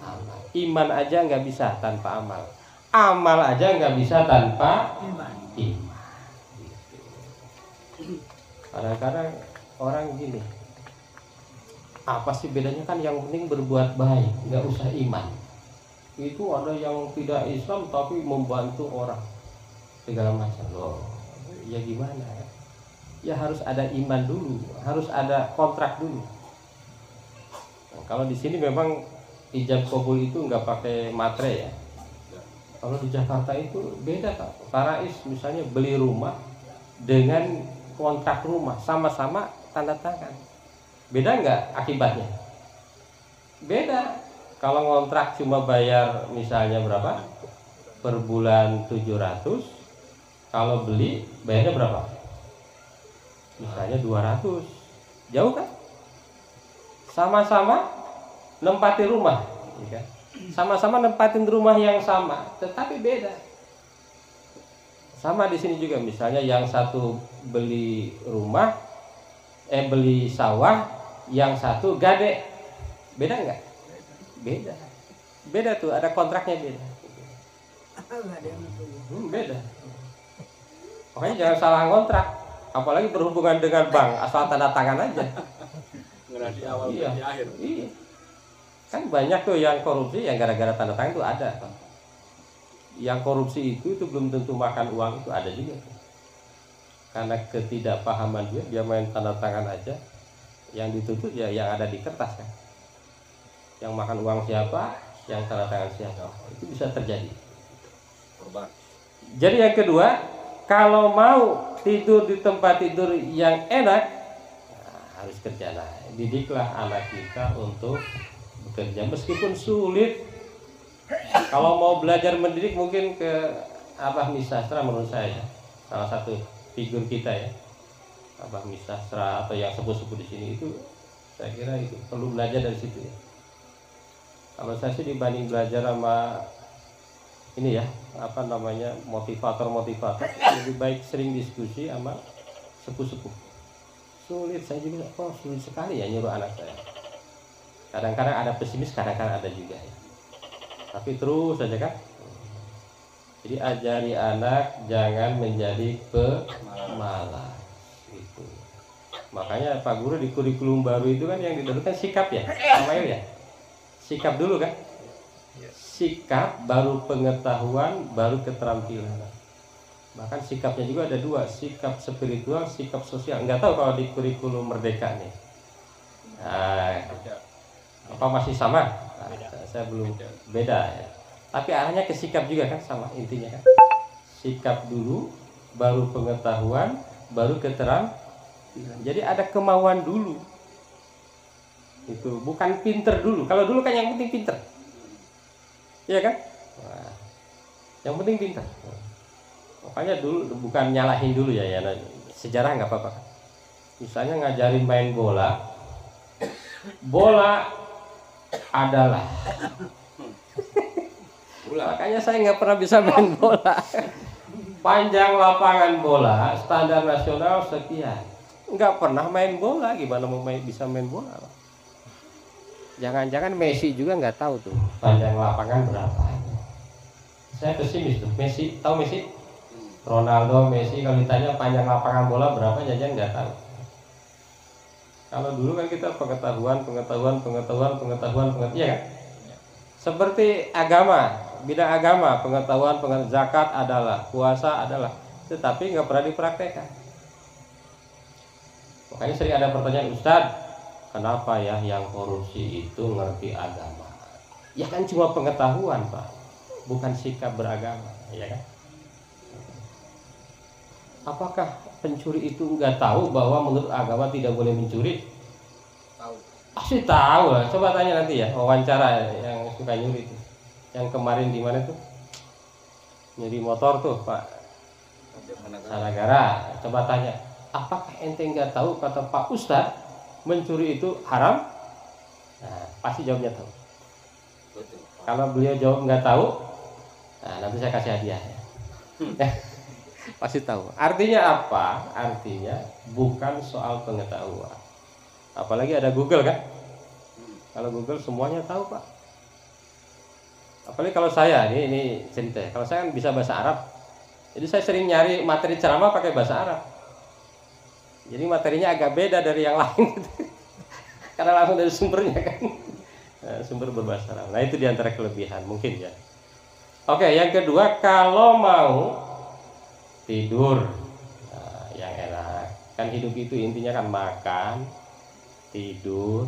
amal. Iman aja nggak bisa tanpa amal. Amal aja nggak bisa tanpa iman. Kadang-kadang orang gini, apa sih bedanya, kan yang penting berbuat baik, nggak usah iman. Itu ada yang tidak Islam tapi membantu orang segala macam. Loh, ya gimana? Ya harus ada iman dulu, harus ada kontrak dulu. Nah, kalau di sini memang ijab kabul itu nggak pakai matre ya. Kalau di Jakarta itu beda Pak. Parais misalnya beli rumah dengan kontrak rumah sama-sama tanda tangan. Beda nggak akibatnya? Beda. Kalau kontrak cuma bayar misalnya berapa? Per bulan 700. Kalau beli bayarnya berapa? Misalnya 200. Jauh kan? Sama-sama nempati rumah, ya kan? Sama-sama nempatin rumah yang sama, tetapi beda. Sama di sini juga, misalnya yang satu beli rumah, beli sawah, yang satu gade, beda nggak? Beda, beda tuh, ada kontraknya beda. Beda. Makanya jangan salah kontrak, apalagi berhubungan dengan bank, asal tanda tangan aja. Nggak di awal Iya. di akhir. Iya. Kan banyak tuh yang korupsi yang gara-gara tanda tangan itu ada. Yang korupsi itu belum tentu makan uang, itu ada juga. Karena ketidakpahaman dia main tanda tangan aja. Yang dituntut ya yang ada di kertas kan. Yang makan uang siapa, yang tanda tangan siapa. Itu bisa terjadi. Korban. Jadi yang kedua, kalau mau tidur di tempat tidur yang enak, nah, harus kerja. Nah, didiklah anak kita untuk bekerja meskipun sulit. Kalau mau belajar mendidik mungkin ke Abah Misastra menurut saya, salah satu figur kita ya, Abah Misastra atau yang sepuh-sepuh di sini itu, saya kira itu perlu belajar dari situ ya. Kalau saya sih dibanding belajar sama ini ya, apa namanya, motivator, lebih baik sering diskusi sama sepuh-sepuh. Sulit, saya juga sulit sekali ya nyuruh anak saya. Kadang-kadang ada pesimis, kadang-kadang ada juga ya. Tapi terus saja kan. Jadi ajari anak jangan menjadi pemalas itu. Makanya Pak Guru di kurikulum baru itu kan yang didahulukan sikap ya, Samail ya. Sikap dulu kan. Sikap baru pengetahuan baru keterampilan. Bahkan sikapnya juga ada dua, sikap spiritual, sikap sosial. Enggak tahu kalau di kurikulum Merdeka nih. Nah, apa masih sama? Nah, saya belum beda ya. Tapi arahnya ke sikap juga kan sama intinya kan. Sikap dulu, baru pengetahuan, baru keterampilan. Jadi ada kemauan dulu. Itu bukan pinter dulu. Kalau dulu kan yang penting pinter. Iya kan? Nah, yang penting pinter. Makanya dulu bukan nyalahin dulu ya, sejarah nggak apa-apa. Misalnya ngajarin main bola. Bola adalah. Makanya saya nggak pernah bisa main bola. Panjang lapangan bola standar nasional sekian. Nggak pernah main bola, gimana mau bisa main bola? Jangan-jangan Messi juga nggak tahu tuh panjang lapangan berapa. Saya pesimis tuh. Messi, tahu Messi? Ronaldo, Messi kalau ditanya panjang lapangan bola berapa, jajan nggak tahu. Kalau dulu kan kita pengetahuan, iya kan? Seperti agama, bidang agama, pengetahuan, zakat adalah, puasa adalah, tetapi nggak pernah dipraktekkan. Makanya sering ada pertanyaan, Ustadz, kenapa ya yang korupsi itu ngerti agama? Ya kan cuma pengetahuan, Pak, bukan sikap beragama, ya kan? Apakah pencuri itu nggak tahu bahwa menurut agama tidak boleh mencuri? Tahu. Pasti tahu lah. Coba tanya nanti ya, wawancara yang suka nyuri itu. Yang kemarin di mana tuh? Nyuri motor tuh, Pak Sanagara. Coba tanya, apakah ente nggak tahu kata Pak Ustadz mencuri itu haram? Nah, pasti jawabnya tahu. Betul. Kalau beliau jawab nggak tahu, nah nanti saya kasih hadiah. Pasti tahu. Artinya apa? Artinya bukan soal pengetahuan. Apalagi ada Google kan? Kalau Google semuanya tahu, Pak. Apalagi kalau saya, ini cerita. Kalau saya kan bisa bahasa Arab, jadi saya sering nyari materi ceramah pakai bahasa Arab. Jadi materinya agak beda dari yang lain, karena langsung dari sumbernya kan. Sumber berbahasa Arab. Nah itu diantara kelebihan mungkin ya. Oke, yang kedua, kalau mau tidur yang enak, kan hidup itu intinya kan makan, tidur,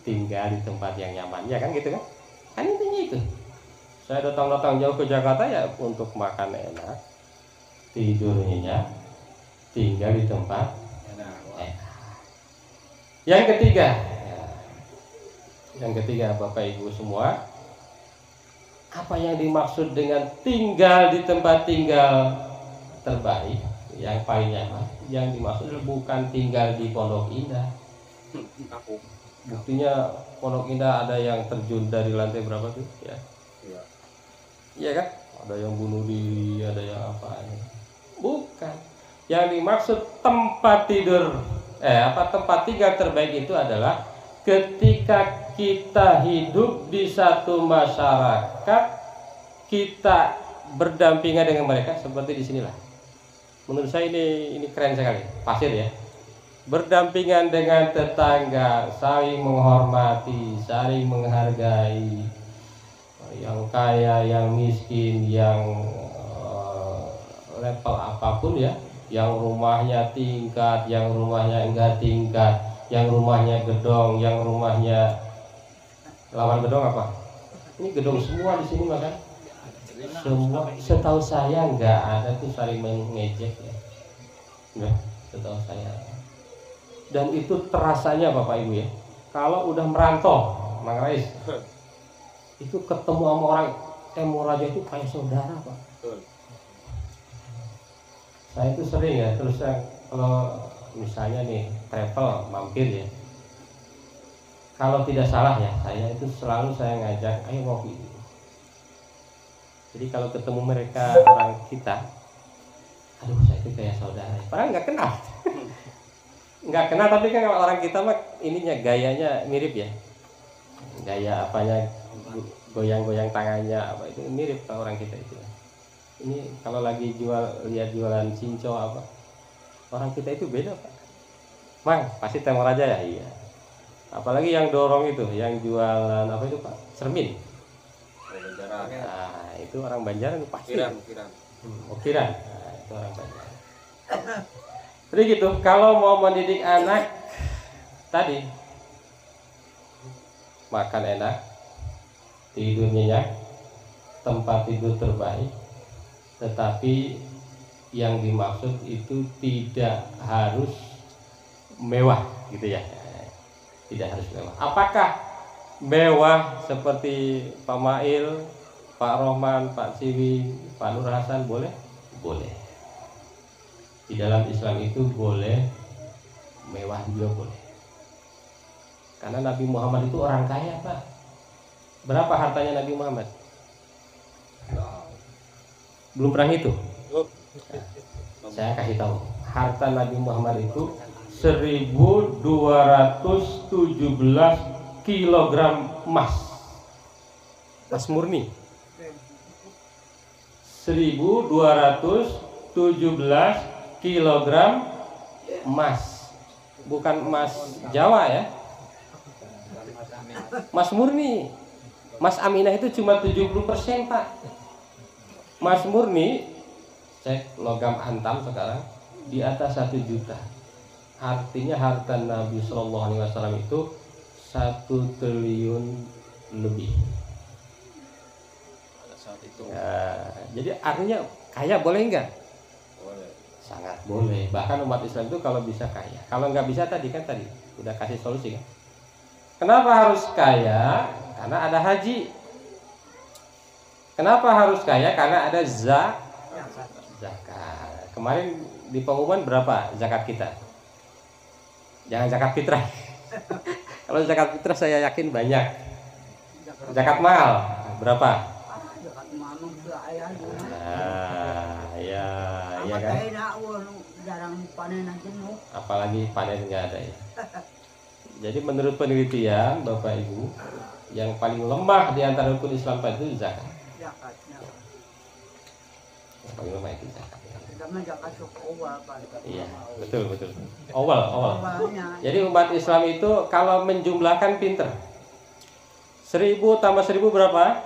tinggal di tempat yang nyaman, ya kan gitu kan? Kan intinya itu. Saya datang jauh ke Jakarta ya untuk makan enak, tidur nyenyak, tinggal di tempat enak. Yang ketiga, Bapak Ibu semua, apa yang dimaksud dengan tinggal di tempat tinggal terbaik, yang paling nyaman? Yang dimaksud bukan tinggal di Pondok Indah. Buktinya Pondok Indah ada yang terjun dari lantai berapa tuh? Ya. Iya kan? Ada yang bunuh diri, ada yang apa? Bukan. Yang dimaksud tempat tidur, tempat tinggal terbaik itu adalah ketika kita hidup di satu masyarakat, kita berdampingan dengan mereka seperti di sinilah. Menurut saya ini keren sekali, pasir ya. Berdampingan dengan tetangga, saling menghormati, saling menghargai, yang kaya, yang miskin, yang level apapun ya, yang rumahnya tingkat, yang rumahnya enggak tingkat, yang rumahnya gedong, yang rumahnya lawan gedong apa? Ini gedong semua di sini makan. Semua, setahu saya nggak ada tuh saling mengejek ya. Nggak, setahu saya. Dan itu terasanya Bapak Ibu ya. Kalau udah merantau, Mang Rais, itu ketemu sama orang Temuraja itu kayak saudara, Pak. Saya itu sering ya, terus kalau misalnya nih travel mampir ya, kalau tidak salah ya, saya itu selalu saya ngajak, ayo ngopi. Jadi kalau ketemu mereka orang kita, aduh saya itu kayak saudara. Padahal nggak kenal, nggak kenal, tapi kan kalau orang kita mah ininya gayanya mirip ya, gaya apanya, goyang-goyang tangannya apa itu mirip kalau orang kita itu. Ini kalau lagi lihat jualan cinco apa, orang kita itu beda Pak. Mang, pasti Temuraja ya? Iya. Apalagi yang dorong itu, yang jualan apa itu Pak? Cermin. Nah, itu orang Banjaran pasti. Ukiran. Ukiran. Nah, itu orang Banjaran. Jadi gitu, kalau mau mendidik anak tadi, makan enak, tidur nyenyak, tempat tidur terbaik, tetapi yang dimaksud itu tidak harus mewah gitu ya, tidak harus mewah. Apakah mewah seperti Pak Mail, Pak Rohman, Pak Siwi, Pak Nur Hasan boleh? Boleh. Di dalam Islam itu boleh, mewah juga boleh. Karena Nabi Muhammad itu orang kaya Pak. Berapa hartanya Nabi Muhammad? Belum pernah itu. Saya kasih tahu, harta Nabi Muhammad itu 1217 kilogram emas murni. 1217 kilogram emas bukan emas Jawa ya. Emas murni. Emas Aminah itu cuma 70%, Pak. Emas murni, cek logam antam sekarang di atas 1 juta. Artinya harta Nabi Shallallahu Alaihi Wasallam itu 1 triliun lebih. Pada saat itu Ya, jadi artinya kaya boleh nggak? boleh. Sangat boleh. Bahkan umat Islam itu kalau bisa kaya. Kalau nggak bisa tadi udah kasih solusi kan. Kenapa harus kaya? Karena ada haji. Kenapa harus kaya? Karena ada zakat. Kemarin di pengumuman berapa zakat kita? Jangan zakat fitrah. Kalau zakat fitrah saya yakin banyak. Zakat mal berapa? Zakat mamang ke ayah dulu. Nah, ya Amat kan. ayah dah, jarang panen aja nu. Apalagi panen nggak ada ya. Jadi menurut penelitian Bapak Ibu, yang paling lemah di antara rukun Islam itu zakat. Zakatnya. Yang paling lemah itu zakat. Sama zakat awal Pak. Iya, betul. Awal. Awalnya. Jadi umat Islam itu kalau menjumlahkan pinter. 1000 tambah 1000 berapa?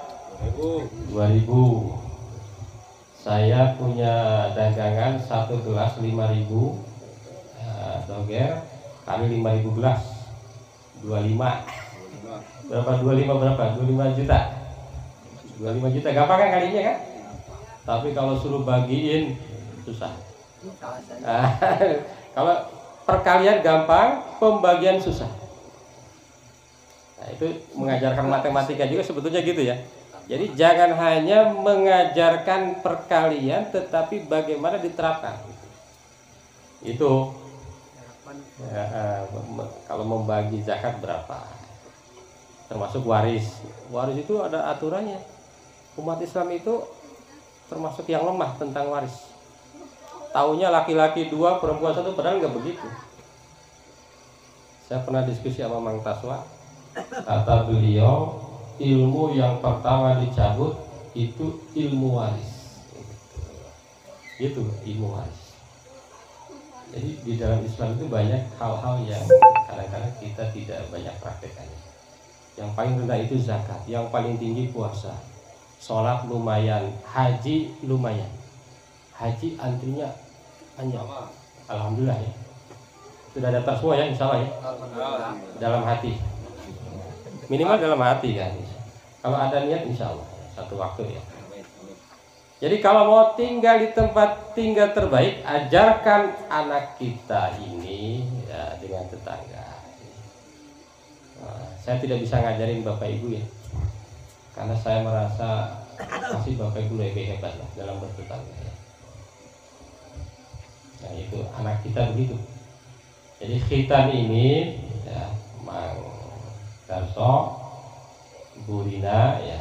2000. Saya punya dagangan 1 gelas 5000 doger kali 5000 gelas 25 berapa? 25 juta. 25 juta gampang kan kalinya kan? Tapi kalau suruh bagiin susah. Kalau perkalian gampang, pembagian susah. Nah, itu mengajarkan matematika juga sebetulnya gitu ya. Jadi jangan hanya mengajarkan perkalian, tetapi bagaimana diterapkan. Itu ya, kalau membagi zakat berapa, termasuk waris. Waris itu ada aturannya. Umat Islam itu termasuk yang lemah tentang waris. Taunya laki-laki 2, perempuan 1, padahal nggak begitu. Saya pernah diskusi sama Mang Taswa, kata beliau, ilmu yang pertama dicabut itu ilmu waris. Itu ilmu waris. Jadi di dalam Islam itu banyak hal-hal yang kadang-kadang kita tidak banyak praktekannya. Yang paling rendah itu zakat, yang paling tinggi puasa, sholat lumayan, haji lumayan. Haji antrinya panjang. Alhamdulillah ya. Sudah daftar semua ya, insya Allah ya. Dalam hati. Minimal dalam hati kan. Kalau ada niat insya Allah satu waktu ya. Jadi kalau mau tinggal di tempat tinggal terbaik, ajarkan anak kita ini ya, dengan tetangga. Nah, saya tidak bisa ngajarin Bapak Ibu ya, karena saya merasa pasti Bapak Ibu lebih hebat lah dalam bertetangga ya. Nah itu anak kita begitu. Jadi khitan ini ya, Mang Darso, Bu Rina ya,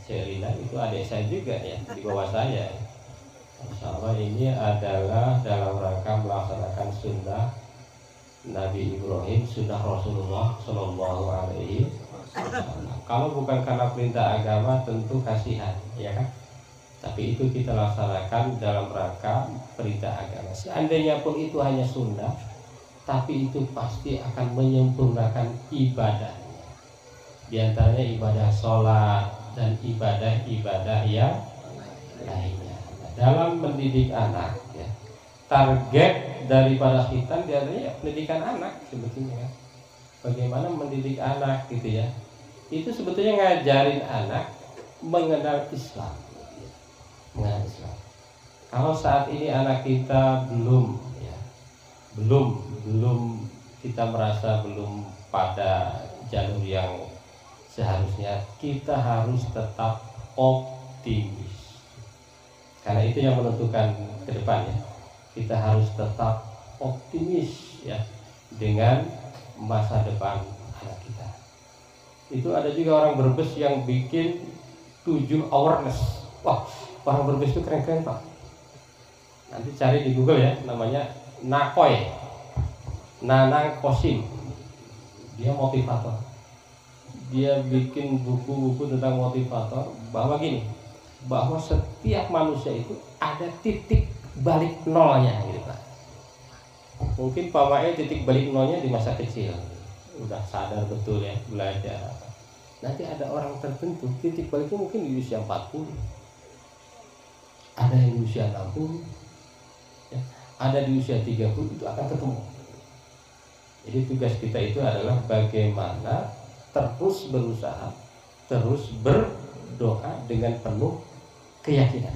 Serina itu adik saya juga ya, di bawah saya. Insya Allah ini adalah dalam rangka melaksanakan sunnah Nabi Ibrahim, sunnah Rasulullah Shallallahu Alaihi Wasallam. Kalau bukan karena perintah agama tentu kasihan, ya kan? Tapi itu kita laksanakan dalam rangka perintah agama. Seandainya pun itu hanya sunnah, tapi itu pasti akan menyempurnakan ibadahnya. Di antaranya ibadah sholat dan ibadah-ibadah yang lainnya. Dalam mendidik anak, ya, target daripada khitan diantaranya pendidikan anak sebetulnya. Bagaimana mendidik anak gitu ya? Itu sebetulnya ngajarin anak mengenal Islam. Mengenal Islam. Kalau saat ini anak kita belum kita merasa belum pada jalur yang seharusnya, kita harus tetap optimis. Karena itu yang menentukan ke depan ya. Kita harus tetap optimis ya dengan masa depan anak kita. Itu ada juga orang Brebes yang bikin 7 awareness. Wah, orang Brebes itu keren-keren Pak. Nanti cari di Google ya, namanya Nakoy, Nanang Kosim. Dia motivator. Dia bikin buku-buku tentang motivator bahwa gini, bahwa setiap manusia itu ada titik balik nolnya gitu Pak. Mungkin Pak Mae titik balik nolnya di masa kecil, udah sadar betul ya belajar. Nanti ada orang tertentu titik baliknya mungkin di usia 40, ada yang di usia 60, ya, ada di usia 30, itu akan ketemu. Jadi tugas kita itu adalah bagaimana terus berusaha, terus berdoa dengan penuh keyakinan.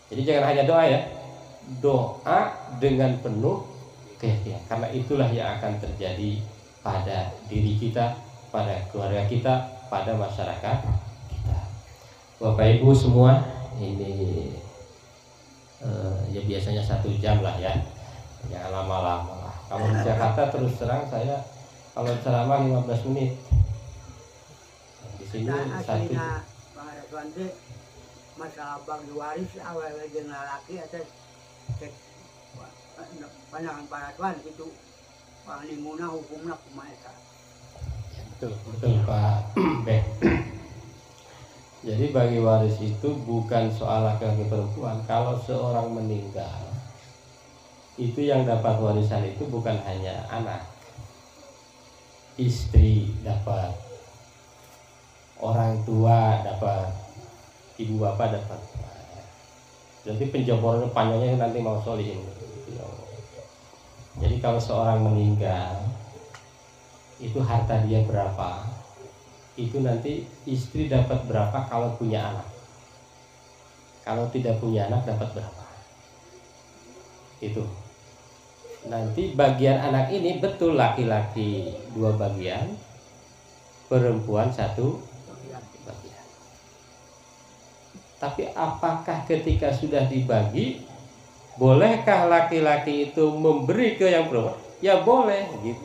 Jadi jangan hanya doa ya, doa dengan penuh keyakinan, karena itulah yang akan terjadi pada diri kita, pada keluarga kita, pada masyarakat kita. Bapak Ibu semua, ini ya biasanya 1 jam lah ya, jangan lama-lama lah. Kalau di Jakarta terus terang saya kalau ceramah 15 menit, di sini Nah, 1 aslinya Bang Radwan teh masalah bagi waris awal jeung lalaki atau cek pandangan Pak Radwan itu Bang Nimuna hukumna kumaha eta. betul Pak Ben. Jadi bagi waris itu bukan soal laki-laki perempuan. Kalau seorang meninggal, itu yang dapat warisan itu bukan hanya anak, istri dapat, orang tua dapat, ibu bapak dapat. Jadi penjabarannya panjangnya nanti mau solihin. Jadi kalau seorang meninggal, itu harta dia berapa, itu nanti istri dapat berapa kalau punya anak, kalau tidak punya anak dapat berapa. Itu nanti bagian anak ini betul laki-laki 2 bagian, perempuan 1 bagian. Tapi apakah ketika sudah dibagi, bolehkah laki-laki itu memberi ke yang perempuan? Ya boleh gitu.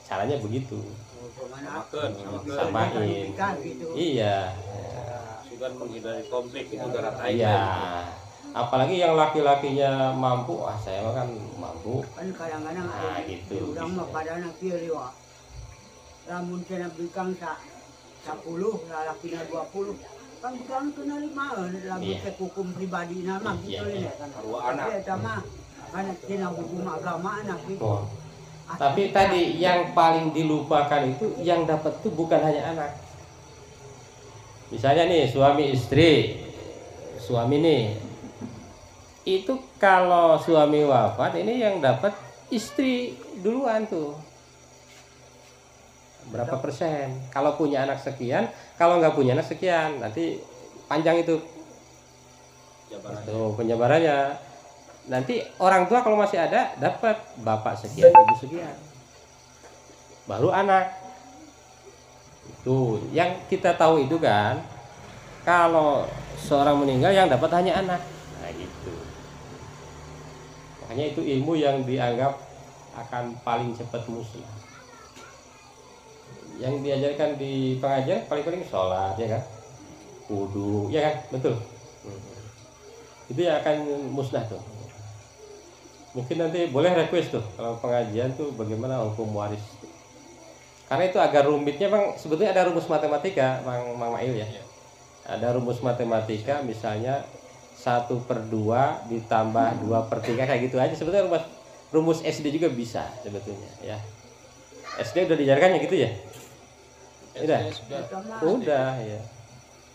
Caranya begitu. Samain. Iya. Sudah menghindari konflik itu gara Iya. Apalagi yang laki-lakinya mampu, saya mah kan mampu. Kan kadang-kadang Nah, ada gitu. urang mah padana kieu liwa. Lamun cenah bikang 10, lalakina 20. Kan bikang kena 5, lamun Iya. teh hukum pribadina mah gitu Iya. ya kan. Arwah anak. Tapi eta mah kan cenah hukum agama anak gitu. Oh. Tapi tadi yang paling dilupakan itu yang dapat tuh bukan hanya anak. Misalnya nih suami istri, suami nih, itu kalau suami wafat ini yang dapat istri duluan tuh. Berapa persen? Kalau punya anak sekian, kalau nggak punya anak sekian, nanti panjang itu. Tuh penyebarannya. Nanti orang tua kalau masih ada dapat bapak sekian, ibu sekian. Baru anak. Itu yang kita tahu itu kan, kalau seorang meninggal yang dapat hanya anak. Nah gitu. Makanya itu ilmu yang dianggap akan paling cepat musnah. Yang diajarkan di pengajian paling-paling sholat ya kan, wudu ya kan, betul. Itu yang akan musnah tuh. Mungkin nanti boleh request tuh kalau pengajian tuh bagaimana hukum waris. Karena itu agak rumitnya Bang, sebetulnya ada rumus matematika Mang Mail ya. Ada rumus matematika misalnya 1/2 ditambah 2/3 kayak gitu aja. Sebetulnya rumus SD juga bisa sebetulnya ya. SD udah diajarkan ya gitu ya? Udah ya.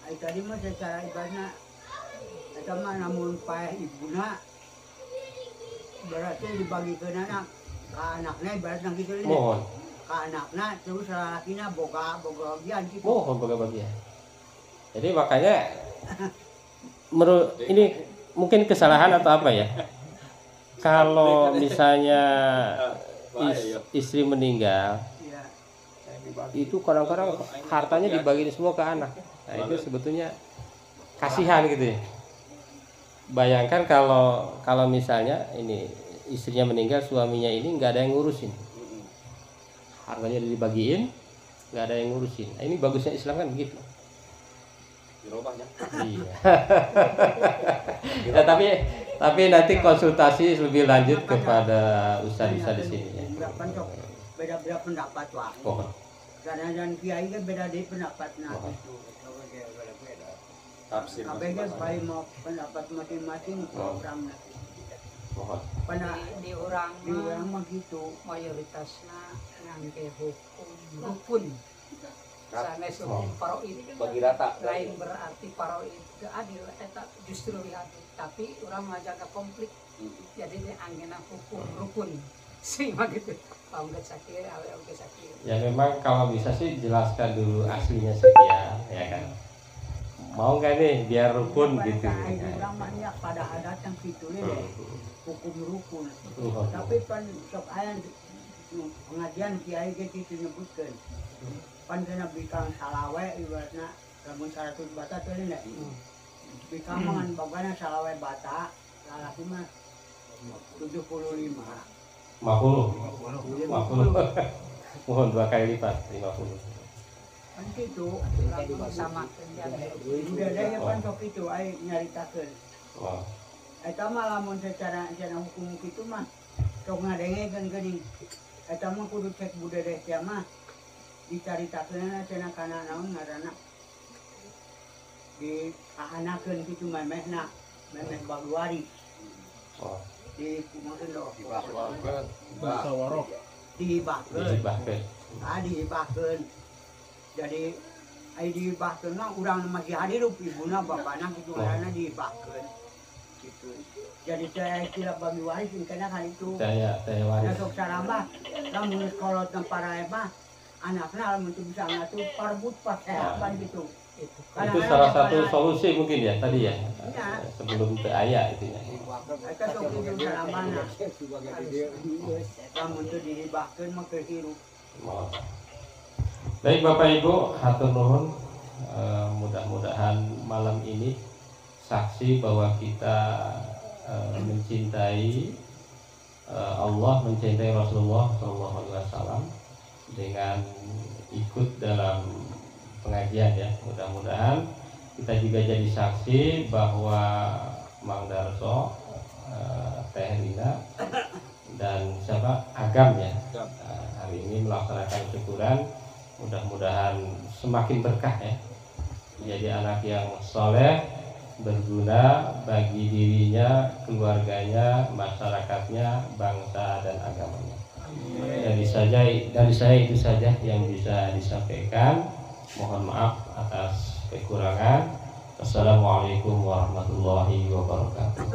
Ai tadi mah secara ibaratnya eta mah namun paeh ibuna berarti dibagikeun anak ka anakna ibaratna gitu nya. Mohon. Ka anakna terus lalakina boga bagian gitu. Mohon bagian. Jadi makanya menurut ini mungkin kesalahan atau apa ya? Kalau misalnya istri meninggal, Iya. itu kadang-kadang hartanya dibagiin semua ke anak. Nah itu sebetulnya kasihan gitu ya. Bayangkan kalau misalnya ini istrinya meninggal, suaminya ini nggak ada yang ngurusin, hartanya dibagiin, nggak ada yang ngurusin. Nah, ini bagusnya Islam kan begitu. Dirobahnya. Iya. Ya, tapi nanti konsultasi lebih lanjut kepada ustaz-ustaz di sini ya. Beda-beda pendapat wah. Oh. Karena dan kiai kan beda di pendapatnya Oh. itu. Tafsir Kabeh ge masing-masing. bae mau pendapat masing-masing Oh. program. mohon. pada di orang di orang mah gitu. mayoritasnya ngangge hukum rukun sanes hukum paroid Bagi rata. lain berarti paroid teu adil eta justru lebih adil tapi orang menjaga konflik jadi dia anggena hukum rukun sehingga gitu pangkat sakit awe oke sakit Ya memang kalau bisa sih jelaskan dulu aslinya sekian, ya kan. Mau nggak nih biar rukun gitu. Di orang mah ya pada adat yang gitu nih hukum rukun. Tapi pan sok aya pengajian kiai gitu nyebutkeun. Pan kena bikang salawe ibaratna lamun 100 bata teh nya. Bikang mangan bogana salawe bata, lalaki mah 75. 50. Mohon 2 kali lipat 50. Kan gitu. orang sama Budaya pan sok itu ai nyaritakeun. Oh. Eta mah lamun secara hukum kitu mah sok ngadengekeun geuning. Eta mah kudu cek budaya teh mah dicaritakeun cenah kana naon ngaranna. Di kaanakeun kitu memehna, memeh baluari. Oh. Di kumaha do? Bahwa Dihibahkeun. Dihibahkeun. Dihibahkeun. Jadi ai dihibahkeun mah urang masih hadirup ibuna bapana kitu ngaranna dihibahkeun. Gitu. Jadi saya istilah bagi waris kena kali itu. Saya waris. Sok saramba, lamun kolot na para eba, anakna lamun bisa ngatur parbut pakai apa gitu. Itu salah satu solusi mungkin ya tadi ya. Iya. Sebelum teu aya itunya. Eta sok itu sarambana. Lamun teu dihibahkeun mah keur hirup. Mohon. Baik Bapak Ibu, hatur nuhun. Mudah-mudahan malam ini saksi bahwa kita mencintai Allah, mencintai Rasulullah SAW dengan ikut dalam pengajian ya. Mudah-mudahan kita juga jadi saksi bahwa Mang Darso, Teh Rina dan siapa Agam ya hari ini melaksanakan syukuran. Mudah-mudahan semakin berkah ya, jadi anak yang soleh, berguna bagi dirinya, keluarganya, masyarakatnya, bangsa dan agamanya. Dari saya itu saja yang bisa disampaikan. Mohon maaf atas kekurangan. Assalamualaikum warahmatullahi wabarakatuh.